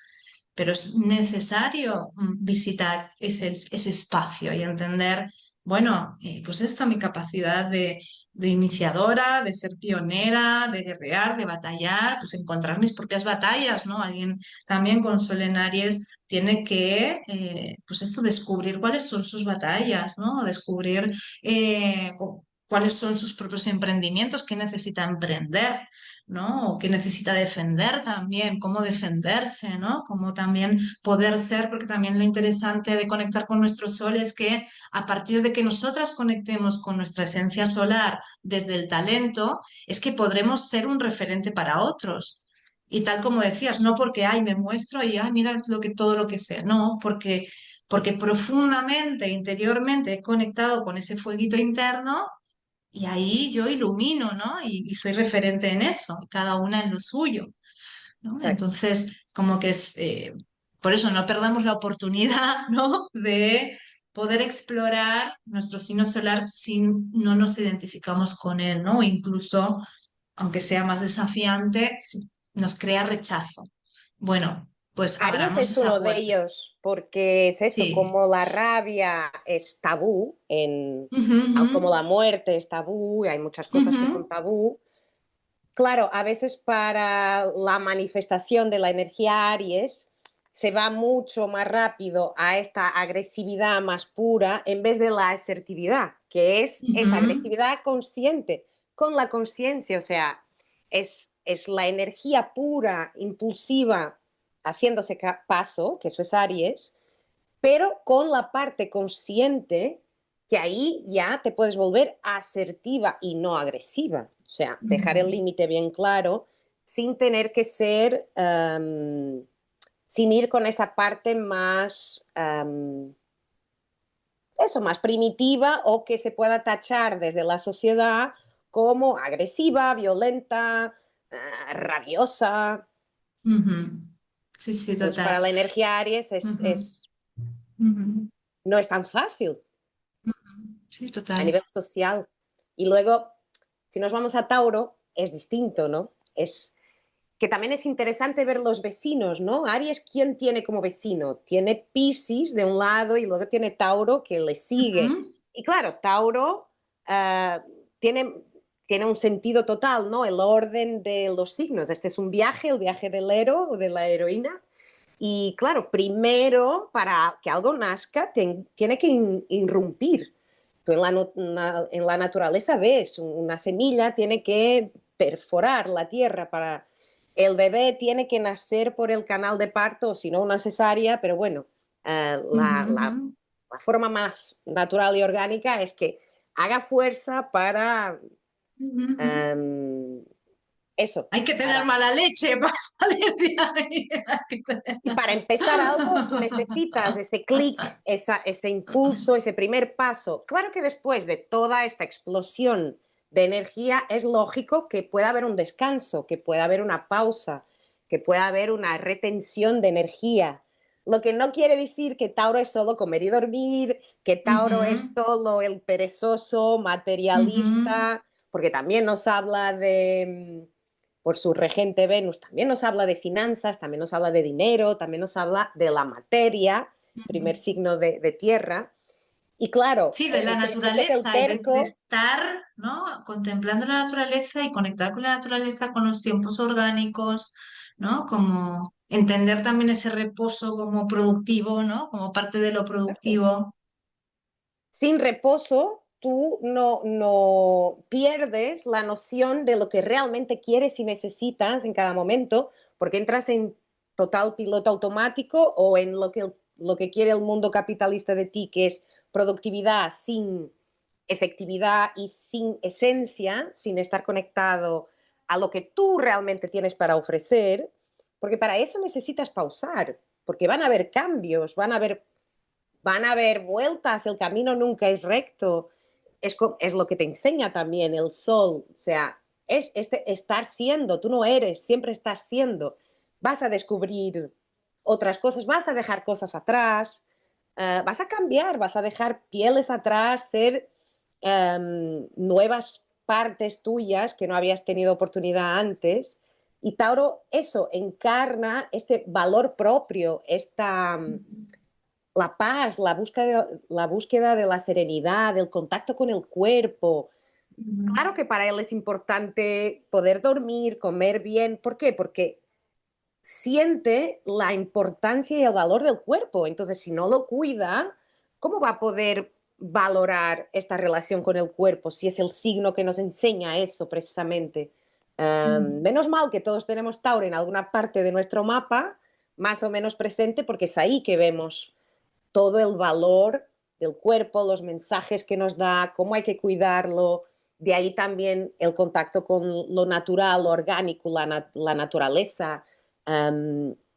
Speaker 1: Pero es necesario visitar ese espacio y entender, bueno, pues esto, mi capacidad de iniciadora, de ser pionera, de guerrear, de batallar, pues encontrar mis propias batallas, ¿no? Alguien también con Sol en Aries tiene que, pues esto, descubrir cuáles son sus batallas, ¿no? Descubrir cuáles son sus propios emprendimientos, qué necesita emprender. ¿No? O que necesita defender también, cómo defenderse, ¿no? Cómo también poder ser, porque también lo interesante de conectar con nuestro sol es que a partir de que nosotras conectemos con nuestra esencia solar desde el talento, es que podremos ser un referente para otros. Y tal como decías, no porque, ay, me muestro y, ay, mira todo lo que sé, no, porque profundamente, interiormente he conectado con ese fueguito interno y ahí yo ilumino, ¿no? Y soy referente en eso, cada una en lo suyo, ¿no?
Speaker 2: Exacto.
Speaker 1: Entonces, como que es, por eso no perdamos la oportunidad, ¿no? De poder explorar nuestro signo solar si no nos identificamos con él, ¿no? O incluso, aunque sea más desafiante, si nos crea rechazo. Bueno, pues
Speaker 2: Aries
Speaker 1: abramos
Speaker 2: es
Speaker 1: esa
Speaker 2: uno de
Speaker 1: puerta.
Speaker 2: ellos, porque es eso,
Speaker 1: Sí.
Speaker 2: como la rabia es tabú,
Speaker 1: Ujú, ujú,
Speaker 2: como la muerte es tabú, y hay muchas cosas que son
Speaker 1: ujú,
Speaker 2: tabú. Claro, a veces para la manifestación de la energía Aries se va mucho más rápido a esta agresividad más pura en vez de la asertividad, que es esa
Speaker 1: ujú,
Speaker 2: agresividad consciente, con la conciencia, o sea, es la energía pura, impulsiva, haciéndose paso, que eso es Aries, pero con la parte consciente, que ahí ya te puedes volver asertiva y no agresiva. O sea, dejar el
Speaker 1: ujú.
Speaker 2: límite bien claro sin tener que ser, sin ir con esa parte más, eso, más primitiva o que se pueda tachar desde la sociedad como agresiva, violenta, rabiosa.
Speaker 1: Ujú. Sí, sí,
Speaker 2: Entonces, para
Speaker 1: total.
Speaker 2: la energía Aries
Speaker 1: Ujú, ujú,
Speaker 2: no es tan fácil
Speaker 1: ujú. Sí,
Speaker 2: a
Speaker 1: total.
Speaker 2: nivel social. Y luego, si nos vamos a Tauro, es distinto, ¿no? Es que también es interesante ver los vecinos, ¿no? Aries, ¿quién tiene como vecino? Tiene Piscis de un lado y luego tiene Tauro que le sigue.
Speaker 1: Ujú,
Speaker 2: Y claro, Tauro uh, tiene, tiene un sentido total, ¿no? El orden de los signos. Este es un viaje, el viaje del héroe o de la heroína. Y claro, primero, para que algo nazca, tiene que irrumpir. Tú en la naturaleza ves, una semilla tiene que perforar la tierra para... El bebé tiene que nacer por el canal de parto, o si no, una cesárea, pero bueno,
Speaker 1: ujú, ujú.
Speaker 2: la forma más natural y orgánica es que haga fuerza para
Speaker 1: Ujú, ujú.
Speaker 2: um, eso,
Speaker 1: Hay que tener
Speaker 2: para
Speaker 1: mala leche para salir de ahí.
Speaker 2: y para empezar algo, tú necesitas ese clic, ese impulso, ese primer paso. Claro que después de toda esta explosión de energía, es lógico que pueda haber un descanso, que pueda haber una pausa, que pueda haber una retención de energía. Lo que no quiere decir que Tauro es solo comer y dormir, que Tauro es
Speaker 1: Ujú,
Speaker 2: solo el perezoso,
Speaker 1: ujú,
Speaker 2: materialista, porque también nos habla de por su regente Venus, también nos habla de finanzas, también nos habla de dinero, también nos habla de la materia, primer
Speaker 1: ujú.
Speaker 2: signo de tierra. Y claro,
Speaker 1: Sí, de la
Speaker 2: lo que es el
Speaker 1: naturaleza y de
Speaker 2: terco,
Speaker 1: estar, ¿no? Contemplando la naturaleza y conectar con la naturaleza, con los tiempos orgánicos, ¿no? Como entender también ese reposo como productivo, ¿no? Como parte de lo productivo.
Speaker 2: sin reposo, tú no pierdes la noción de lo que realmente quieres y necesitas en cada momento, porque entras en total piloto automático o en lo que quiere el mundo capitalista de ti, que es productividad sin efectividad y sin esencia, sin estar conectado a lo que tú realmente tienes para ofrecer, porque para eso necesitas pausar, porque van a haber cambios, van a haber vueltas, el camino nunca es recto, es lo que te enseña también el sol, o sea, es este estar siendo, tú no eres, siempre estás siendo, vas a descubrir otras cosas, vas a dejar cosas atrás, vas a cambiar, vas a dejar pieles atrás, ser nuevas partes tuyas que no habías tenido oportunidad antes. Y Tauro, eso, encarna este valor propio, esta la paz, la búsqueda de la serenidad, del contacto con el cuerpo.
Speaker 1: Ujú.
Speaker 2: Claro que para él es importante poder dormir, comer bien. ¿Por qué? Porque siente la importancia y el valor del cuerpo. Entonces, si no lo cuida, ¿cómo va a poder valorar esta relación con el cuerpo si es el signo que nos enseña eso precisamente? Menos mal que todos tenemos Tauro en alguna parte de nuestro mapa, más o menos presente, porque es ahí que vemos todo el valor del cuerpo, los mensajes que nos da, cómo hay que cuidarlo. De ahí también el contacto con lo natural, lo orgánico, la naturaleza.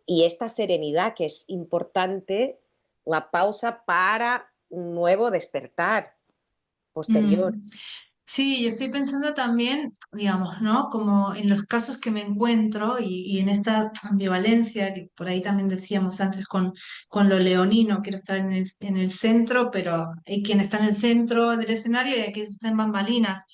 Speaker 2: Y esta serenidad que es importante, la pausa para un nuevo despertar posterior.
Speaker 1: Mm. Sí, y estoy pensando también, digamos, ¿no? Como en los casos que me encuentro y en esta ambivalencia que por ahí también decíamos antes con lo leonino, quiero estar en el centro, pero hay quien está en el centro del escenario y hay quien está en bambalinas.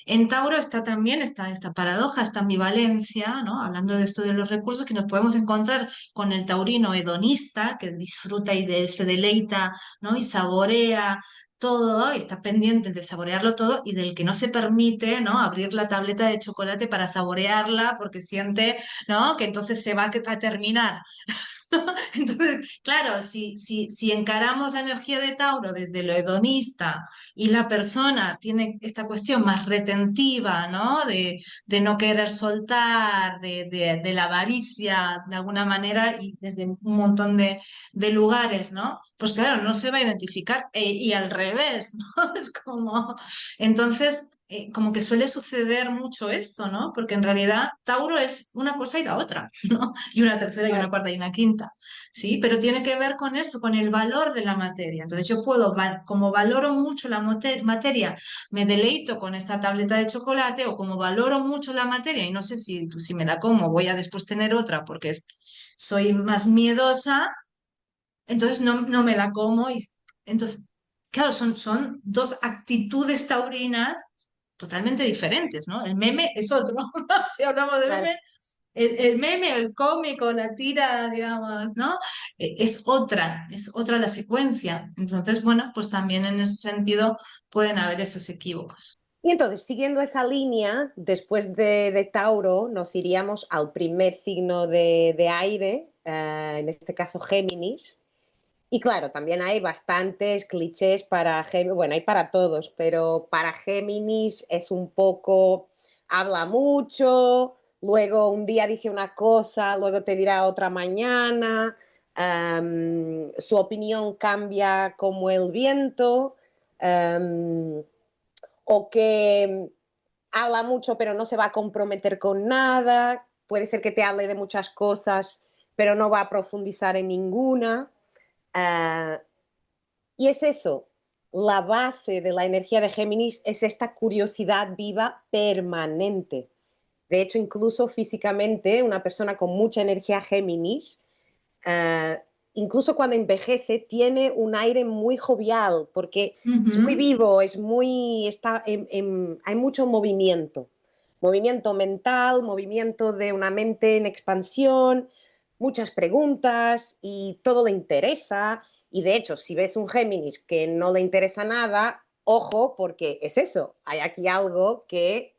Speaker 1: En Tauro está también esta paradoja, esta ambivalencia, ¿no? Hablando de esto de los recursos que nos podemos encontrar con el taurino hedonista, que disfruta se deleita, ¿no? Y saborea todo y está pendiente de saborearlo todo y del que no se permite, ¿no? Abrir la tableta de chocolate para saborearla porque siente, ¿no? Que entonces se va a terminar. Entonces, claro, si encaramos la energía de Tauro desde lo hedonista y la persona tiene esta cuestión más retentiva, ¿no? De no querer soltar, de la avaricia de alguna manera y desde un montón de lugares, ¿no? Pues claro, no se va a identificar y al revés, ¿no? Es como, entonces, como que suele suceder mucho esto, ¿no? Porque en realidad Tauro es una cosa y la otra, ¿no? Y una tercera y una
Speaker 2: Claro.
Speaker 1: cuarta y una quinta. ¿Sí? Pero tiene que ver con esto, con el valor de la materia. Entonces yo puedo, como valoro mucho la materia, me deleito con esta tableta de chocolate o como valoro mucho la materia y no sé si me la como voy a después tener otra porque soy más miedosa, entonces no me la como y entonces, claro, son dos actitudes taurinas totalmente diferentes, ¿no? El meme es otro, si hablamos de
Speaker 2: Claro.
Speaker 1: meme, el meme, el cómico, la tira, digamos, ¿no? Es otra la secuencia. Entonces, bueno, pues también en ese sentido pueden haber esos equívocos.
Speaker 2: Y entonces, siguiendo esa línea, después de Tauro, nos iríamos al primer signo de aire, en este caso Géminis. Y claro, también hay bastantes clichés para Géminis, bueno, hay para todos, pero para Géminis es un poco, habla mucho, luego un día dice una cosa, luego te dirá otra mañana, su opinión cambia como el viento, um, o que habla mucho pero no se va a comprometer con nada, puede ser que te hable de muchas cosas pero no va a profundizar en ninguna. Uh, y es eso, la base de la energía de Géminis es esta curiosidad viva permanente. De hecho, incluso físicamente, una persona con mucha energía Géminis, incluso cuando envejece, tiene un aire muy jovial, porque es muy
Speaker 1: Ujú,
Speaker 2: vivo, hay mucho movimiento. Movimiento mental, movimiento de una mente en expansión, muchas preguntas y todo le interesa. Y de hecho, si ves un Géminis que no le interesa nada, ojo, porque es eso, hay aquí algo que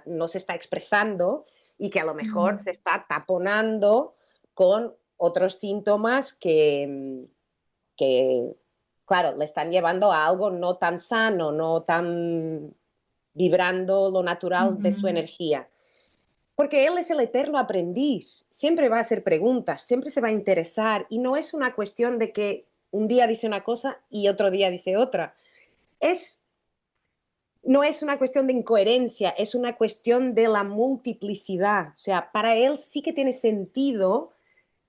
Speaker 2: no se está expresando y que a lo mejor
Speaker 1: ujú,
Speaker 2: se está taponando con otros síntomas que, claro, le están llevando a algo no tan sano, no tan vibrando lo natural de su
Speaker 1: ujú.
Speaker 2: energía. Porque él es el eterno aprendiz, siempre va a hacer preguntas, siempre se va a interesar y no es una cuestión de que un día dice una cosa y otro día dice otra. Es, no es una cuestión de incoherencia, es una cuestión de la multiplicidad. O sea, para él sí que tiene sentido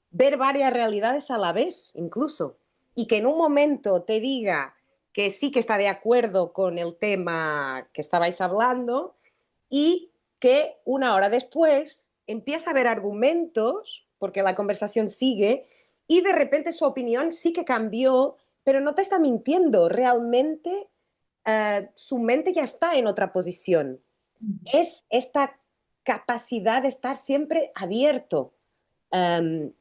Speaker 2: ver varias realidades a la vez, incluso. Y que en un momento te diga que sí que está de acuerdo con el tema que estabais hablando y que una hora después empieza a ver argumentos, porque la conversación sigue, y de repente su opinión sí que cambió, pero no te está mintiendo, realmente su mente ya está en otra posición. Es esta capacidad de estar siempre abierto. Um,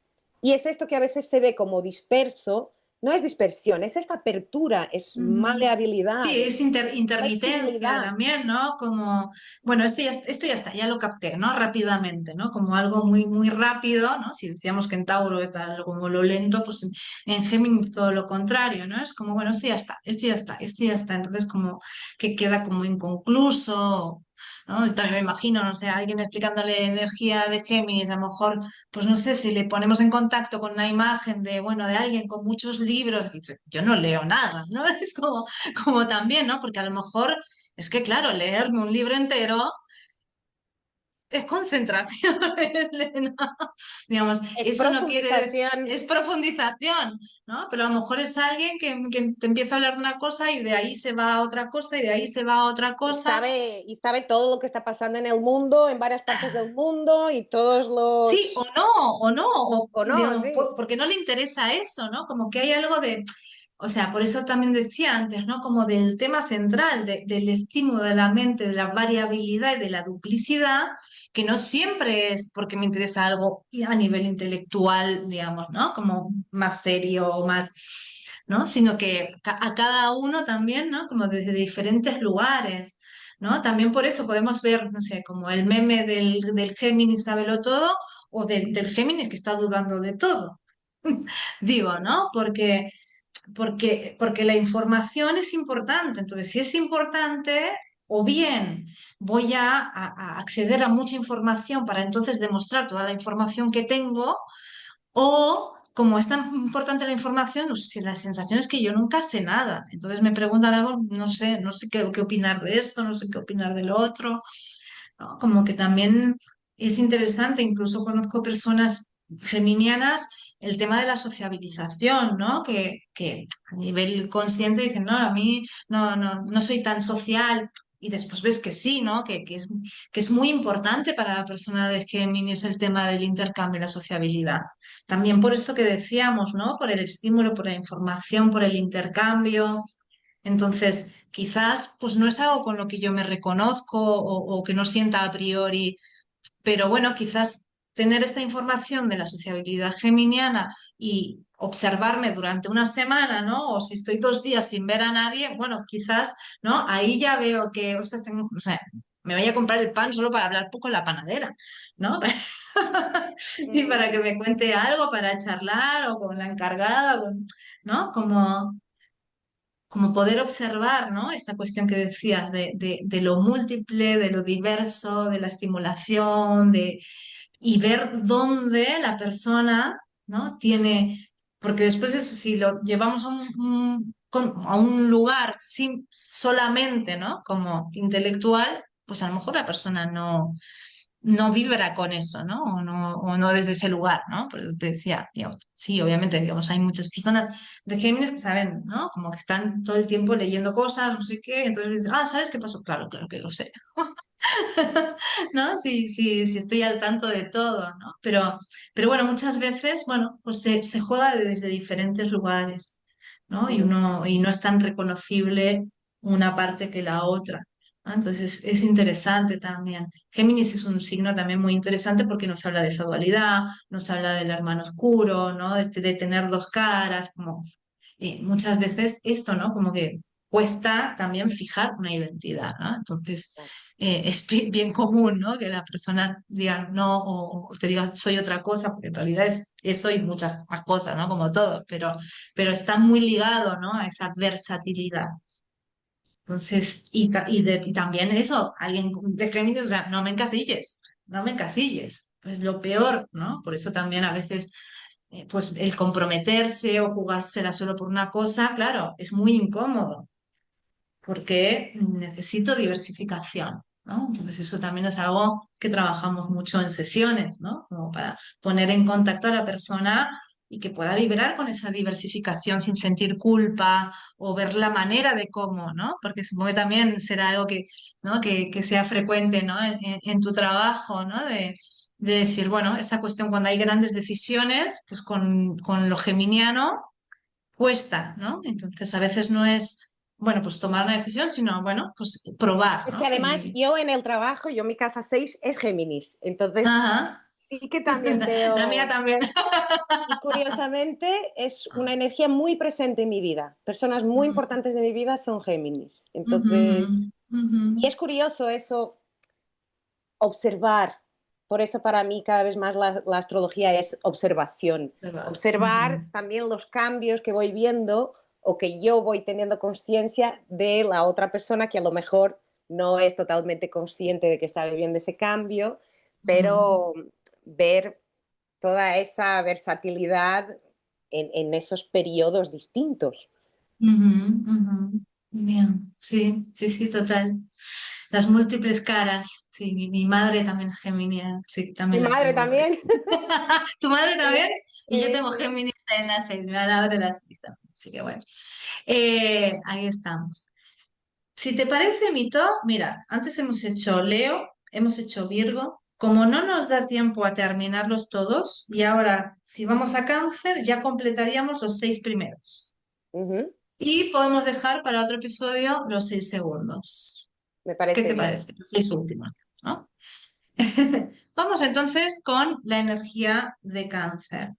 Speaker 2: y es esto que a veces se ve como disperso, no es dispersión, es esta apertura, es
Speaker 1: Ujú.
Speaker 2: maleabilidad,
Speaker 1: Sí,
Speaker 2: es
Speaker 1: es intermitencia
Speaker 2: flexibilidad.
Speaker 1: también, ¿no? Como, bueno, esto ya está, ya lo capté, ¿no? Rápidamente, ¿no? Como algo muy, muy rápido, ¿no? Si decíamos que en Tauro es algo como lo lento, pues en Géminis todo lo contrario, ¿no? Es como, bueno, esto ya está, esto ya está, esto ya está. Entonces como que queda como inconcluso, ¿no? Y también me imagino, no sé, alguien explicándole energía de Géminis, a lo mejor pues no sé, si le ponemos en contacto con una imagen de, bueno, de alguien con muchos libros, dice, yo no leo nada, ¿no? Es como, como también, ¿no? Porque a lo mejor es que, claro, leerme un libro entero es concentración, Elena. Digamos,
Speaker 2: Es
Speaker 1: eso no quiere,
Speaker 2: profundización
Speaker 1: es profundización, ¿no? Pero a lo mejor es alguien que te empieza a hablar de una cosa y de ahí se va a otra cosa y de ahí se va a otra cosa.
Speaker 2: y sabe todo lo que está pasando en el mundo, en varias partes del mundo y todos
Speaker 1: Sí,
Speaker 2: los...
Speaker 1: o no, o
Speaker 2: O no,
Speaker 1: digamos,
Speaker 2: sí.
Speaker 1: porque no le interesa eso, ¿no? Como que hay algo de, o sea, por eso también decía antes, ¿no? Como del tema central, del estímulo de la mente, de la variabilidad y de la duplicidad, que no siempre es porque me interesa algo a nivel intelectual, digamos, ¿no? Como más serio o más, ¿no? Sino que a cada uno también, ¿no? Como desde diferentes lugares. ¿No? También por eso podemos ver, no sé, como el meme del Géminis sábelo todo, o del Géminis que está dudando de todo. Digo, ¿no? Porque la información es importante. Entonces, si es importante, o bien voy a acceder a mucha información para entonces demostrar toda la información que tengo, o como es tan importante la información, pues, si la sensación es que yo nunca sé nada. Entonces me preguntan algo, no sé qué opinar de esto, no sé qué opinar de lo otro. ¿No? Como que también es interesante, incluso conozco personas geminianas, el tema de la sociabilización, ¿no? Que a nivel consciente dicen, no, a mí no soy tan social. Y después ves que sí, ¿no? Que es muy importante para la persona de Géminis el tema del intercambio y la sociabilidad. También por esto que decíamos, ¿no? Por el estímulo, por la información, por el intercambio. Entonces, quizás pues no es algo con lo que yo me reconozco o que no sienta a priori, pero bueno, quizás tener esta información de la sociabilidad geminiana y observarme durante una semana, ¿no? O si estoy 2 días sin ver a nadie, bueno, quizás, ¿no? Ahí ya veo que, ostras, o sea, me voy a comprar el pan solo para hablar poco en la panadera, ¿no? Y para que
Speaker 2: Mm,
Speaker 1: me cuente algo, para charlar o con la encargada, ¿no? Como poder observar, ¿no? Esta cuestión que decías de lo múltiple, de lo diverso, de la estimulación, y ver dónde la persona, ¿no? Tiene, porque después eso, si lo llevamos a un lugar solamente, ¿no? Como intelectual, pues a lo mejor la persona no vibra con eso, ¿no? O no desde ese lugar, ¿no? Por eso te decía, digamos, sí, obviamente, digamos, hay muchas personas de Géminis que saben, ¿no? Como que están todo el tiempo leyendo cosas, no sé qué, entonces dicen, ¿sabes qué pasó? Claro, claro que lo sé. ¿No? Sí, sí, sí estoy al tanto de todo, ¿no? Pero bueno, muchas veces, bueno, pues se juega desde diferentes lugares, ¿no? Y
Speaker 2: mm.
Speaker 1: y no es tan reconocible una parte que la otra, ¿no? Entonces es interesante también. Géminis es un signo también muy interesante porque nos habla de esa dualidad, nos habla del hermano oscuro, ¿no? De tener dos caras, como muchas veces esto, ¿no? Como que cuesta también fijar una identidad, ¿no? Entonces, es bien común, ¿no? Que la persona diga no o te diga soy otra cosa, porque en realidad es eso y muchas más cosas, ¿no? Como todo, pero está muy ligado, ¿no? A esa versatilidad. Entonces, y también eso, alguien de Géminis, o sea, no me encasilles, no me encasilles. Es lo peor, ¿no? Por eso también a veces pues el comprometerse o jugársela solo por una cosa, claro, es muy incómodo porque necesito diversificación, ¿no? Entonces eso también es algo que trabajamos mucho en sesiones, ¿no? Como para poner en contacto a la persona y que pueda vibrar con esa diversificación sin sentir culpa o ver la manera de cómo, ¿no? Porque supongo que también será algo que, ¿no? que sea frecuente, ¿no? En tu trabajo, ¿no? De decir, bueno, esta cuestión cuando hay grandes decisiones, pues con lo geminiano cuesta, ¿no? Entonces a veces no es, bueno, pues tomar una decisión, sino, bueno, pues probar,
Speaker 2: Es que
Speaker 1: ¿no?
Speaker 2: además yo en el trabajo, yo mi casa 6 es Géminis, entonces
Speaker 1: Ajá.
Speaker 2: sí que también
Speaker 1: La mía
Speaker 2: veo,
Speaker 1: también.
Speaker 2: y curiosamente es una energía muy presente en mi vida. Personas muy importantes de mi vida son Géminis.
Speaker 1: Ujú,
Speaker 2: Entonces,
Speaker 1: ujú.
Speaker 2: y es curioso eso, observar. Por eso para mí cada vez más la astrología es observación.
Speaker 1: Se va.
Speaker 2: Observar
Speaker 1: Ujú,
Speaker 2: también los cambios que voy viendo o que yo voy teniendo conciencia de la otra persona que a lo mejor no es totalmente consciente de que está viviendo ese cambio,
Speaker 1: ujú,
Speaker 2: pero ver toda esa versatilidad en esos periodos distintos.
Speaker 1: ujú, ujú. Bien, sí, sí, sí, total. Las múltiples caras. Sí, mi madre también es geminiana, sí,
Speaker 2: Mi
Speaker 1: también la
Speaker 2: madre
Speaker 1: tengo por
Speaker 2: también.
Speaker 1: aquí. ¿Tu madre también? Y yo tengo
Speaker 2: Sí.
Speaker 1: Géminis en la 6, me da la las 6 también. Así que bueno, ahí estamos. Si te parece, Mito, mira, antes hemos hecho Leo, hemos hecho Virgo. Como no nos da tiempo a terminarlos todos, y ahora si vamos a Cáncer, ya completaríamos los 6 primeros.
Speaker 2: Ujú.
Speaker 1: Y podemos dejar para otro episodio los 6 segundos.
Speaker 2: Me
Speaker 1: ¿Qué
Speaker 2: parece
Speaker 1: te
Speaker 2: bien.
Speaker 1: parece? Los 6 últimos, ¿no? Vamos entonces con la energía de Cáncer.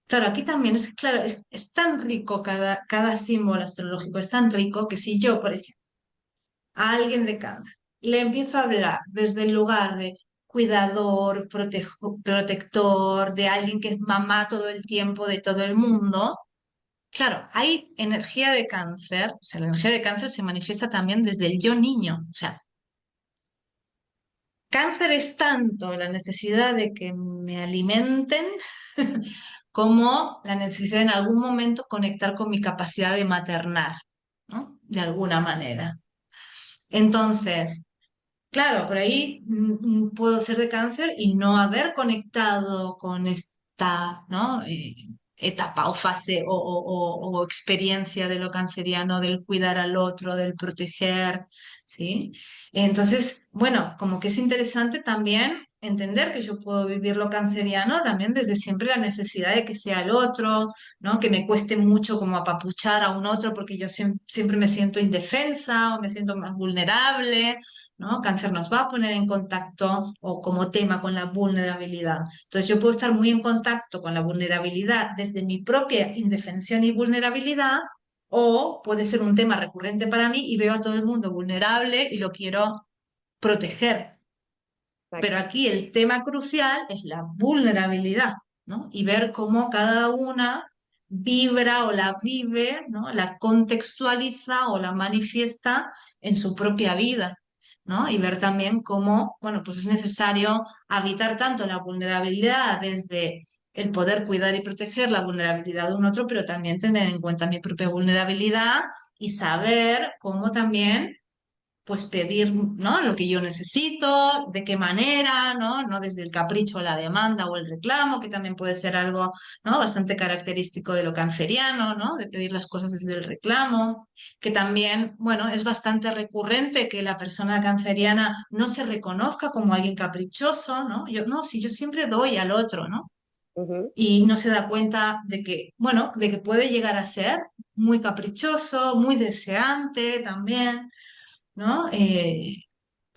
Speaker 1: Claro, aquí también es, claro, es tan rico cada símbolo astrológico, es tan rico que si yo, por ejemplo, a alguien de cáncer. Le empiezo a hablar desde el lugar de cuidador, protector, de alguien que es mamá todo el tiempo de todo el mundo. Claro, hay energía de cáncer, o sea, la energía de cáncer se manifiesta también desde el yo niño. O sea, cáncer es tanto la necesidad de que me alimenten como la necesidad en algún momento conectar con mi capacidad de maternar, ¿no? De alguna manera. Entonces, claro, por ahí puedo ser de cáncer y no haber conectado con esta, ¿no? Etapa o fase o experiencia de lo canceriano, del cuidar al otro, del proteger, ¿sí? Entonces, bueno, como que es interesante también entender que yo puedo vivir lo canceriano también desde siempre la necesidad de que sea el otro, ¿no? Que me cueste mucho como apapuchar a un otro porque yo siempre me siento indefensa o me siento más vulnerable, ¿no? Cáncer nos va a poner en contacto o como tema con la vulnerabilidad. Entonces yo puedo estar muy en contacto con la vulnerabilidad desde mi propia indefensión y vulnerabilidad. O puede ser un tema recurrente para mí y veo a todo el mundo vulnerable y lo quiero proteger. Pero
Speaker 2: Exacto.
Speaker 1: aquí el tema crucial es la vulnerabilidad, ¿no? Y ver cómo cada una vibra o la vive, ¿no? La contextualiza o la manifiesta en su propia vida, ¿no? Y ver también cómo, bueno, pues es necesario habitar tanto la vulnerabilidad desde el poder cuidar y proteger la vulnerabilidad de un otro, pero también tener en cuenta mi propia vulnerabilidad y saber cómo también pues pedir, ¿no? Lo que yo necesito, de qué manera, ¿no? No desde el capricho, la demanda o el reclamo, que también puede ser algo, ¿no? Bastante característico de lo canceriano, ¿no? De pedir las cosas desde el reclamo, que también, bueno, es bastante recurrente que la persona canceriana no se reconozca como alguien caprichoso, ¿no? Yo, no, si yo siempre doy al otro, ¿no?
Speaker 2: Ujú.
Speaker 1: Y no se da cuenta de que, bueno, de que puede llegar a ser muy caprichoso, muy deseante también, ¿no?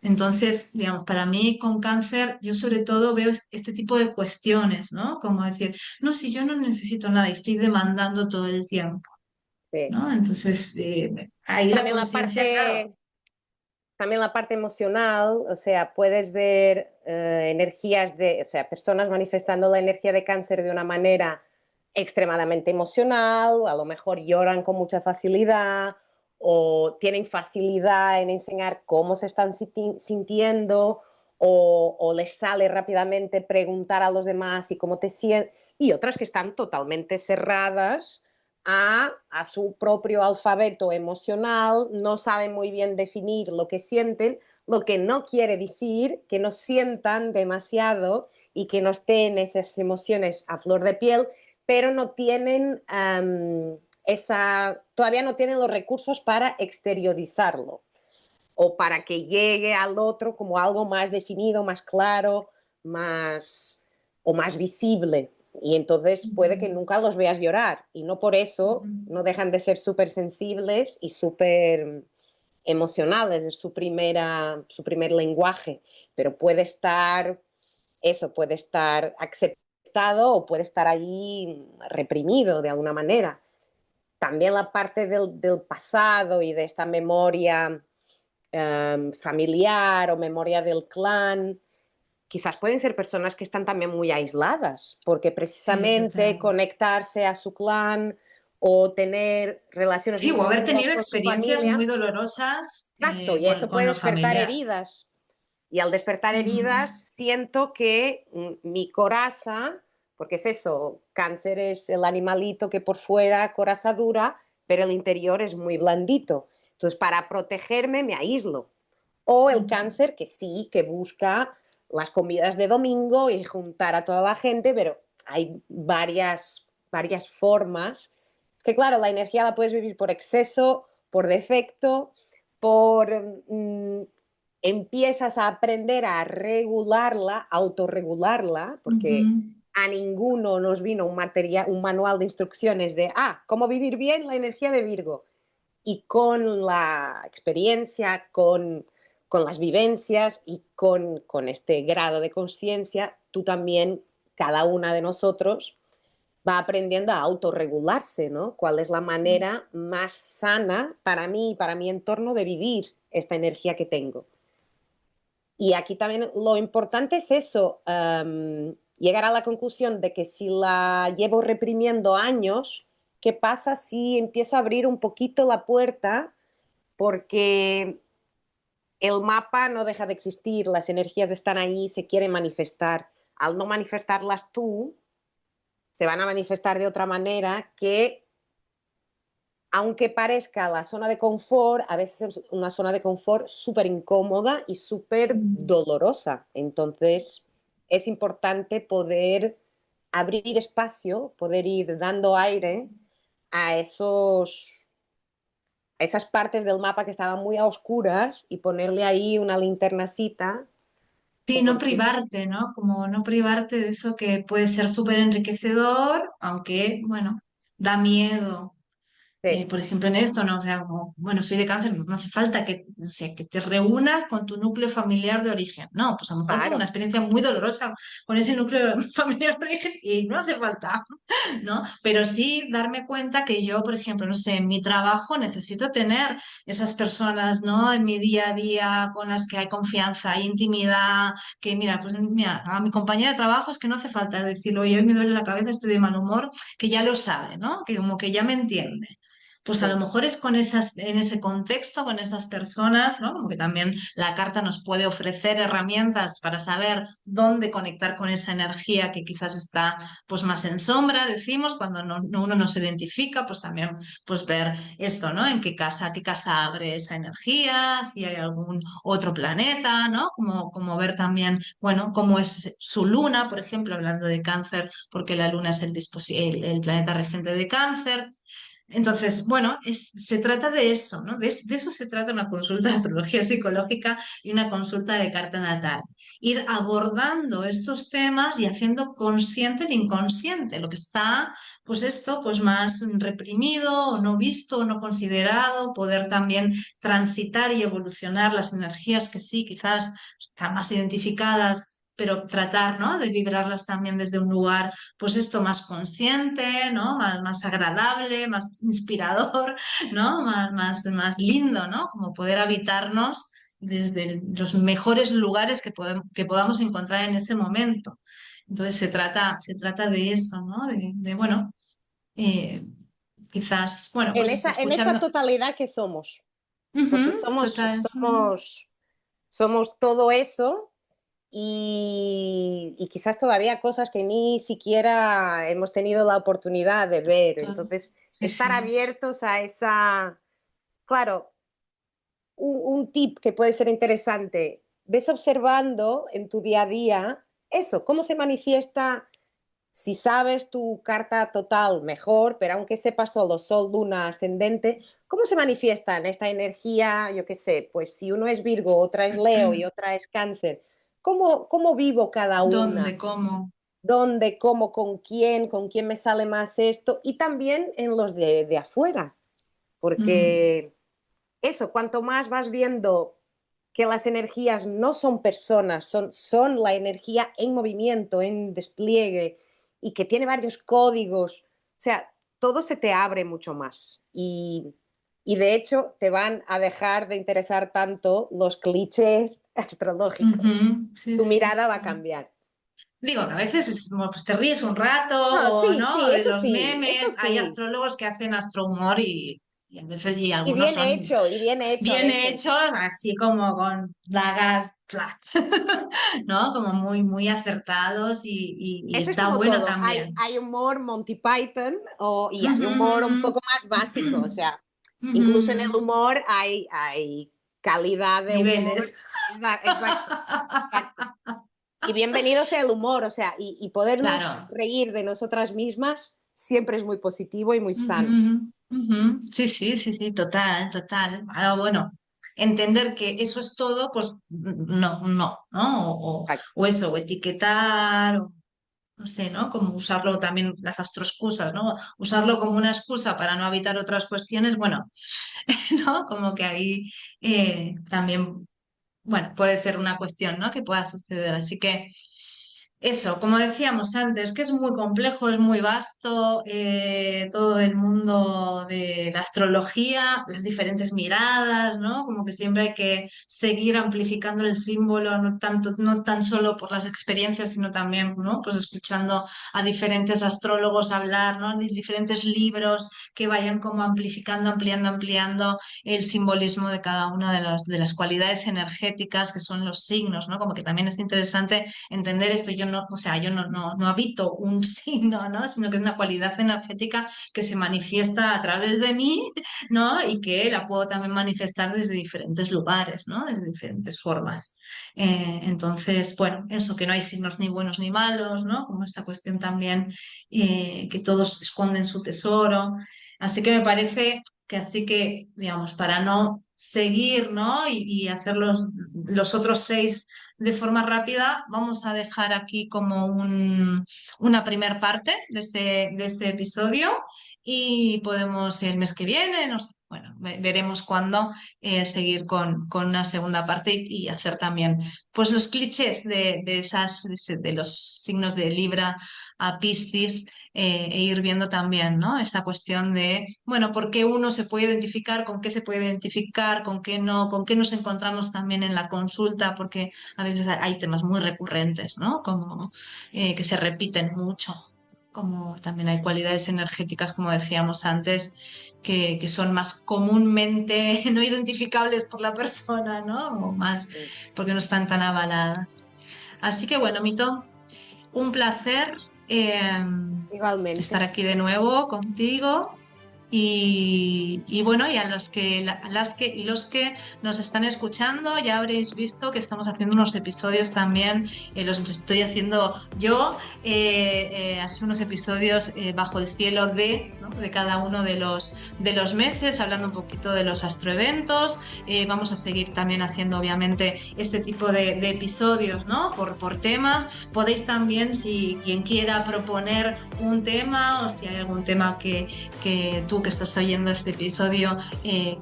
Speaker 1: Entonces, digamos, para mí con cáncer, yo sobre todo veo este tipo de cuestiones, ¿no? Como decir, no, si yo no necesito nada y estoy demandando todo el tiempo,
Speaker 2: Sí.
Speaker 1: ¿no? Entonces, ahí la
Speaker 2: También la
Speaker 1: conciencia, claro.
Speaker 2: parte, también la parte emocional, o sea, puedes ver energías de, o sea, personas manifestando la energía de cáncer de una manera extremadamente emocional, a lo mejor lloran con mucha facilidad o tienen facilidad en enseñar cómo se están sintiendo o les sale rápidamente preguntar a los demás y cómo te sientes, y otras que están totalmente cerradas a su propio alfabeto emocional, no saben muy bien definir lo que sienten, lo que no quiere decir que no sientan demasiado y que no estén esas emociones a flor de piel, pero no tienen todavía no tienen los recursos para exteriorizarlo o para que llegue al otro como algo más definido, más claro, más o más visible. Y entonces puede que nunca los veas llorar. Y no por eso no dejan de ser súper sensibles y súper emocionales, es su primer lenguaje. Pero puede estar, eso, puede estar aceptado o puede estar allí reprimido de alguna manera. También la parte del pasado y de esta memoria familiar o memoria del clan. Quizás pueden ser personas que están también muy aisladas, porque
Speaker 1: Sí,
Speaker 2: precisamente
Speaker 1: efectivamente.
Speaker 2: conectarse a su clan o tener relaciones
Speaker 1: Sí,
Speaker 2: muy
Speaker 1: o haber
Speaker 2: profundas
Speaker 1: tenido
Speaker 2: con su
Speaker 1: experiencias muy
Speaker 2: familia,
Speaker 1: dolorosas
Speaker 2: exacto, y eso
Speaker 1: con
Speaker 2: puede
Speaker 1: lo
Speaker 2: despertar
Speaker 1: familiar.
Speaker 2: heridas. Y al despertar
Speaker 1: Ujú.
Speaker 2: heridas, siento que mi coraza, porque es eso, cáncer es el animalito que por fuera coraza dura, pero el interior es muy blandito. Entonces, para protegerme me aíslo. O el cáncer que sí, que busca las comidas de domingo y juntar a toda la gente, pero hay varias formas. Que claro, la energía la puedes vivir por exceso, por defecto, por empiezas a aprender a regularla, autorregularla, porque
Speaker 1: Ujú.
Speaker 2: a ninguno nos vino un manual de instrucciones de, cómo vivir bien la energía de Virgo. Y con la experiencia, con las vivencias y con este grado de conciencia, tú también, cada una de nosotros, va aprendiendo a autorregularse, ¿no? ¿Cuál es la manera más sana para mí y para mi entorno de vivir esta energía que tengo? Y aquí también lo importante es eso, llegar a la conclusión de que si la llevo reprimiendo años, ¿qué pasa si empiezo a abrir un poquito la puerta? Porque el mapa no deja de existir, las energías están ahí, se quieren manifestar. Al no manifestarlas tú, se van a manifestar de otra manera que, aunque parezca la zona de confort, a veces es una zona de confort súper incómoda y súper dolorosa. Entonces, es importante poder abrir espacio, poder ir dando aire a esas partes del mapa que estaban muy a oscuras y ponerle ahí una linternacita
Speaker 1: Sí,
Speaker 2: ¿O
Speaker 1: no
Speaker 2: por qué?
Speaker 1: privarte, ¿no? Como no privarte de eso que puede ser súper enriquecedor, aunque, bueno, da miedo.
Speaker 2: Sí,
Speaker 1: Por ejemplo, en esto, ¿no? O sea, como, bueno, soy de cáncer, no hace falta que, o sea, que te reúnas con tu núcleo familiar de origen. No, pues a lo mejor tengo una
Speaker 2: claro.
Speaker 1: experiencia muy dolorosa con ese núcleo familiar de origen y no hace falta, ¿no? Pero sí darme cuenta que yo, por ejemplo, no sé, en mi trabajo necesito tener esas personas, ¿no? En mi día a día con las que hay confianza, hay intimidad, que mira, pues mira, a mi compañera de trabajo es que no hace falta decirlo, oye, hoy me duele la cabeza, estoy de mal humor, que ya lo sabe, ¿no? Que como que ya me entiende. Pues a lo
Speaker 2: Sí.
Speaker 1: mejor es con esas, en ese contexto, con esas personas, ¿no? Como que también la carta nos puede ofrecer herramientas para saber dónde conectar con esa energía que quizás está pues más en sombra, decimos, cuando uno no se identifica, pues también pues ver esto, ¿no? En qué casa abre esa energía, si hay algún otro planeta, ¿no? Como ver también, bueno, cómo es su luna, por ejemplo, hablando de cáncer, porque la luna es el planeta regente de cáncer. Entonces, bueno, se trata de eso, ¿no? De eso se trata una consulta de astrología psicológica y una consulta de carta natal. Ir abordando estos temas y haciendo consciente el inconsciente, lo que está, pues esto, pues más reprimido o no visto o no considerado, poder también transitar y evolucionar las energías que sí, quizás están más identificadas, pero tratar, ¿no? De vibrarlas también desde un lugar pues esto más consciente, ¿no? Más agradable, más inspirador, ¿no? Más lindo, ¿no? Como poder habitarnos desde los mejores lugares que podamos encontrar en ese momento. Entonces se trata de eso, ¿no? Bueno, eh, quizás, bueno, pues esto,
Speaker 2: En esa
Speaker 1: escuchando.
Speaker 2: totalidad que somos, porque
Speaker 1: Ujú, total.
Speaker 2: somos todo eso y quizás todavía cosas que ni siquiera hemos tenido la oportunidad de ver.
Speaker 1: Todo.
Speaker 2: Entonces,
Speaker 1: Sí,
Speaker 2: estar
Speaker 1: sí.
Speaker 2: abiertos a esa, claro, un tip que puede ser interesante, ves observando en tu día a día eso, cómo se manifiesta. Si sabes tu carta total, mejor, pero aunque sepas solo Sol, Luna, Ascendente, ¿cómo se manifiesta en esta energía? Yo qué sé, pues si uno es Virgo, otra es Leo y otra es Cáncer, ¿cómo vivo cada una?
Speaker 1: ¿Dónde? ¿Cómo?
Speaker 2: ¿Dónde, cómo, con quién me sale más esto? Y también en los de afuera,
Speaker 1: Mm,
Speaker 2: porque eso, cuanto más vas viendo que las energías no son personas, son la energía en movimiento, en despliegue y que tiene varios códigos, o sea, todo se te abre mucho más. Y de hecho te van a dejar de interesar tanto los clichés astrológicos.
Speaker 1: ujú, sí,
Speaker 2: Tu
Speaker 1: sí.
Speaker 2: mirada va a cambiar.
Speaker 1: Digo, que a veces bueno, pues te ríes un rato,
Speaker 2: No,
Speaker 1: o
Speaker 2: sí,
Speaker 1: no,
Speaker 2: sí,
Speaker 1: de los
Speaker 2: eso
Speaker 1: memes. Hay
Speaker 2: sí.
Speaker 1: astrólogos que hacen astrohumor y a veces y algunos son
Speaker 2: Y bien hecho a
Speaker 1: bien
Speaker 2: veces.
Speaker 1: hechos, así como con dagas, ¡fla! ¿no? Como muy, muy acertados y
Speaker 2: Esto es
Speaker 1: está
Speaker 2: como
Speaker 1: bueno
Speaker 2: todo.
Speaker 1: también.
Speaker 2: Hay humor Monty Python y hay
Speaker 1: Ujú,
Speaker 2: humor un
Speaker 1: ujú.
Speaker 2: poco más básico. O sea,
Speaker 1: Ujú,
Speaker 2: incluso en el
Speaker 1: ujú.
Speaker 2: humor hay calidad de humor.
Speaker 1: Niveles.
Speaker 2: Exacto, exacto. Y bienvenido sea el humor, o sea, y podernos
Speaker 1: Claro.
Speaker 2: reír de nosotras mismas siempre es muy positivo y muy
Speaker 1: Ujú,
Speaker 2: sano.
Speaker 1: ujú. Sí, sí, sí, sí, total, total. Ahora, bueno, entender que eso es todo, pues ¿no? O eso, o etiquetar, o no sé, ¿no? Como usarlo también, las astroexcusas, ¿no? Usarlo como una excusa para no evitar otras cuestiones, bueno, ¿no? Como que ahí también, bueno, puede ser una cuestión, ¿no? Que pueda suceder. Así que. Eso, como decíamos antes, que es muy complejo, es muy vasto, todo el mundo de la astrología, las diferentes miradas, ¿no? Como que siempre hay que seguir amplificando el símbolo, no tanto, no tan solo por las experiencias, sino también, ¿no? Pues escuchando a diferentes astrólogos hablar, ¿no? De diferentes libros que vayan como amplificando, ampliando, ampliando el simbolismo de cada una de las cualidades energéticas que son los signos, ¿no? Como que también es interesante entender esto. Yo no, o sea, yo no habito un signo, ¿no? Sino que es una cualidad energética que se manifiesta a través de mí, ¿no? Y que la puedo también manifestar desde diferentes lugares, ¿no? Desde diferentes formas. Entonces, bueno, eso, que no hay signos ni buenos ni malos, ¿no? Como esta cuestión también, que todos esconden su tesoro. Así que me parece que así que, digamos, para no seguir, ¿no? Y hacer los otros 6 de forma rápida, vamos a dejar aquí como una primer parte de este episodio y podemos el mes que viene, no sé, bueno, veremos cuándo seguir con una segunda parte y hacer también pues los clichés de esas, de los signos de Libra a Piscis, e ir viendo también, ¿no? Esta cuestión de, bueno, por qué uno se puede identificar, con qué se puede identificar, con qué no, con qué nos encontramos también en la consulta, porque a veces hay temas muy recurrentes, ¿no? Como que se repiten mucho. Como también hay cualidades energéticas, como decíamos antes, que son más comúnmente no identificables por la persona, ¿no? O más porque no están tan avaladas. Así que bueno, Mito, un placer estar
Speaker 2: Igualmente.
Speaker 1: aquí de nuevo contigo. Y bueno, y a las que y los que nos están escuchando, ya habréis visto que estamos haciendo unos episodios también, los estoy haciendo yo, así unos episodios bajo el cielo ¿no? De cada uno de los meses, hablando un poquito de los astroeventos. Vamos a seguir también haciendo, obviamente, este tipo de episodios, ¿no? Por temas. Podéis también, si quien quiera proponer un tema o si hay algún tema que tú que estás oyendo este episodio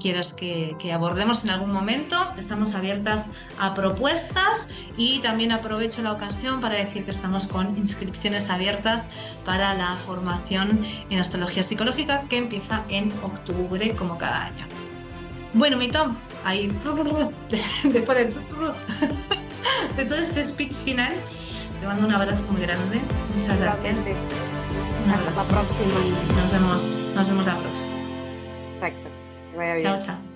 Speaker 1: quieras que abordemos en algún momento. Estamos abiertas a propuestas y también aprovecho la ocasión para decir que estamos con inscripciones abiertas para la formación en astrología psicológica que empieza en octubre como cada año. Bueno, mi Tom, ahí después de todo este speech final, te mando un abrazo muy grande. Muchas gracias.
Speaker 2: Hasta la próxima.
Speaker 1: Nos vemos la próxima.
Speaker 2: Exacto. Que vaya bien.
Speaker 1: Chao, chao.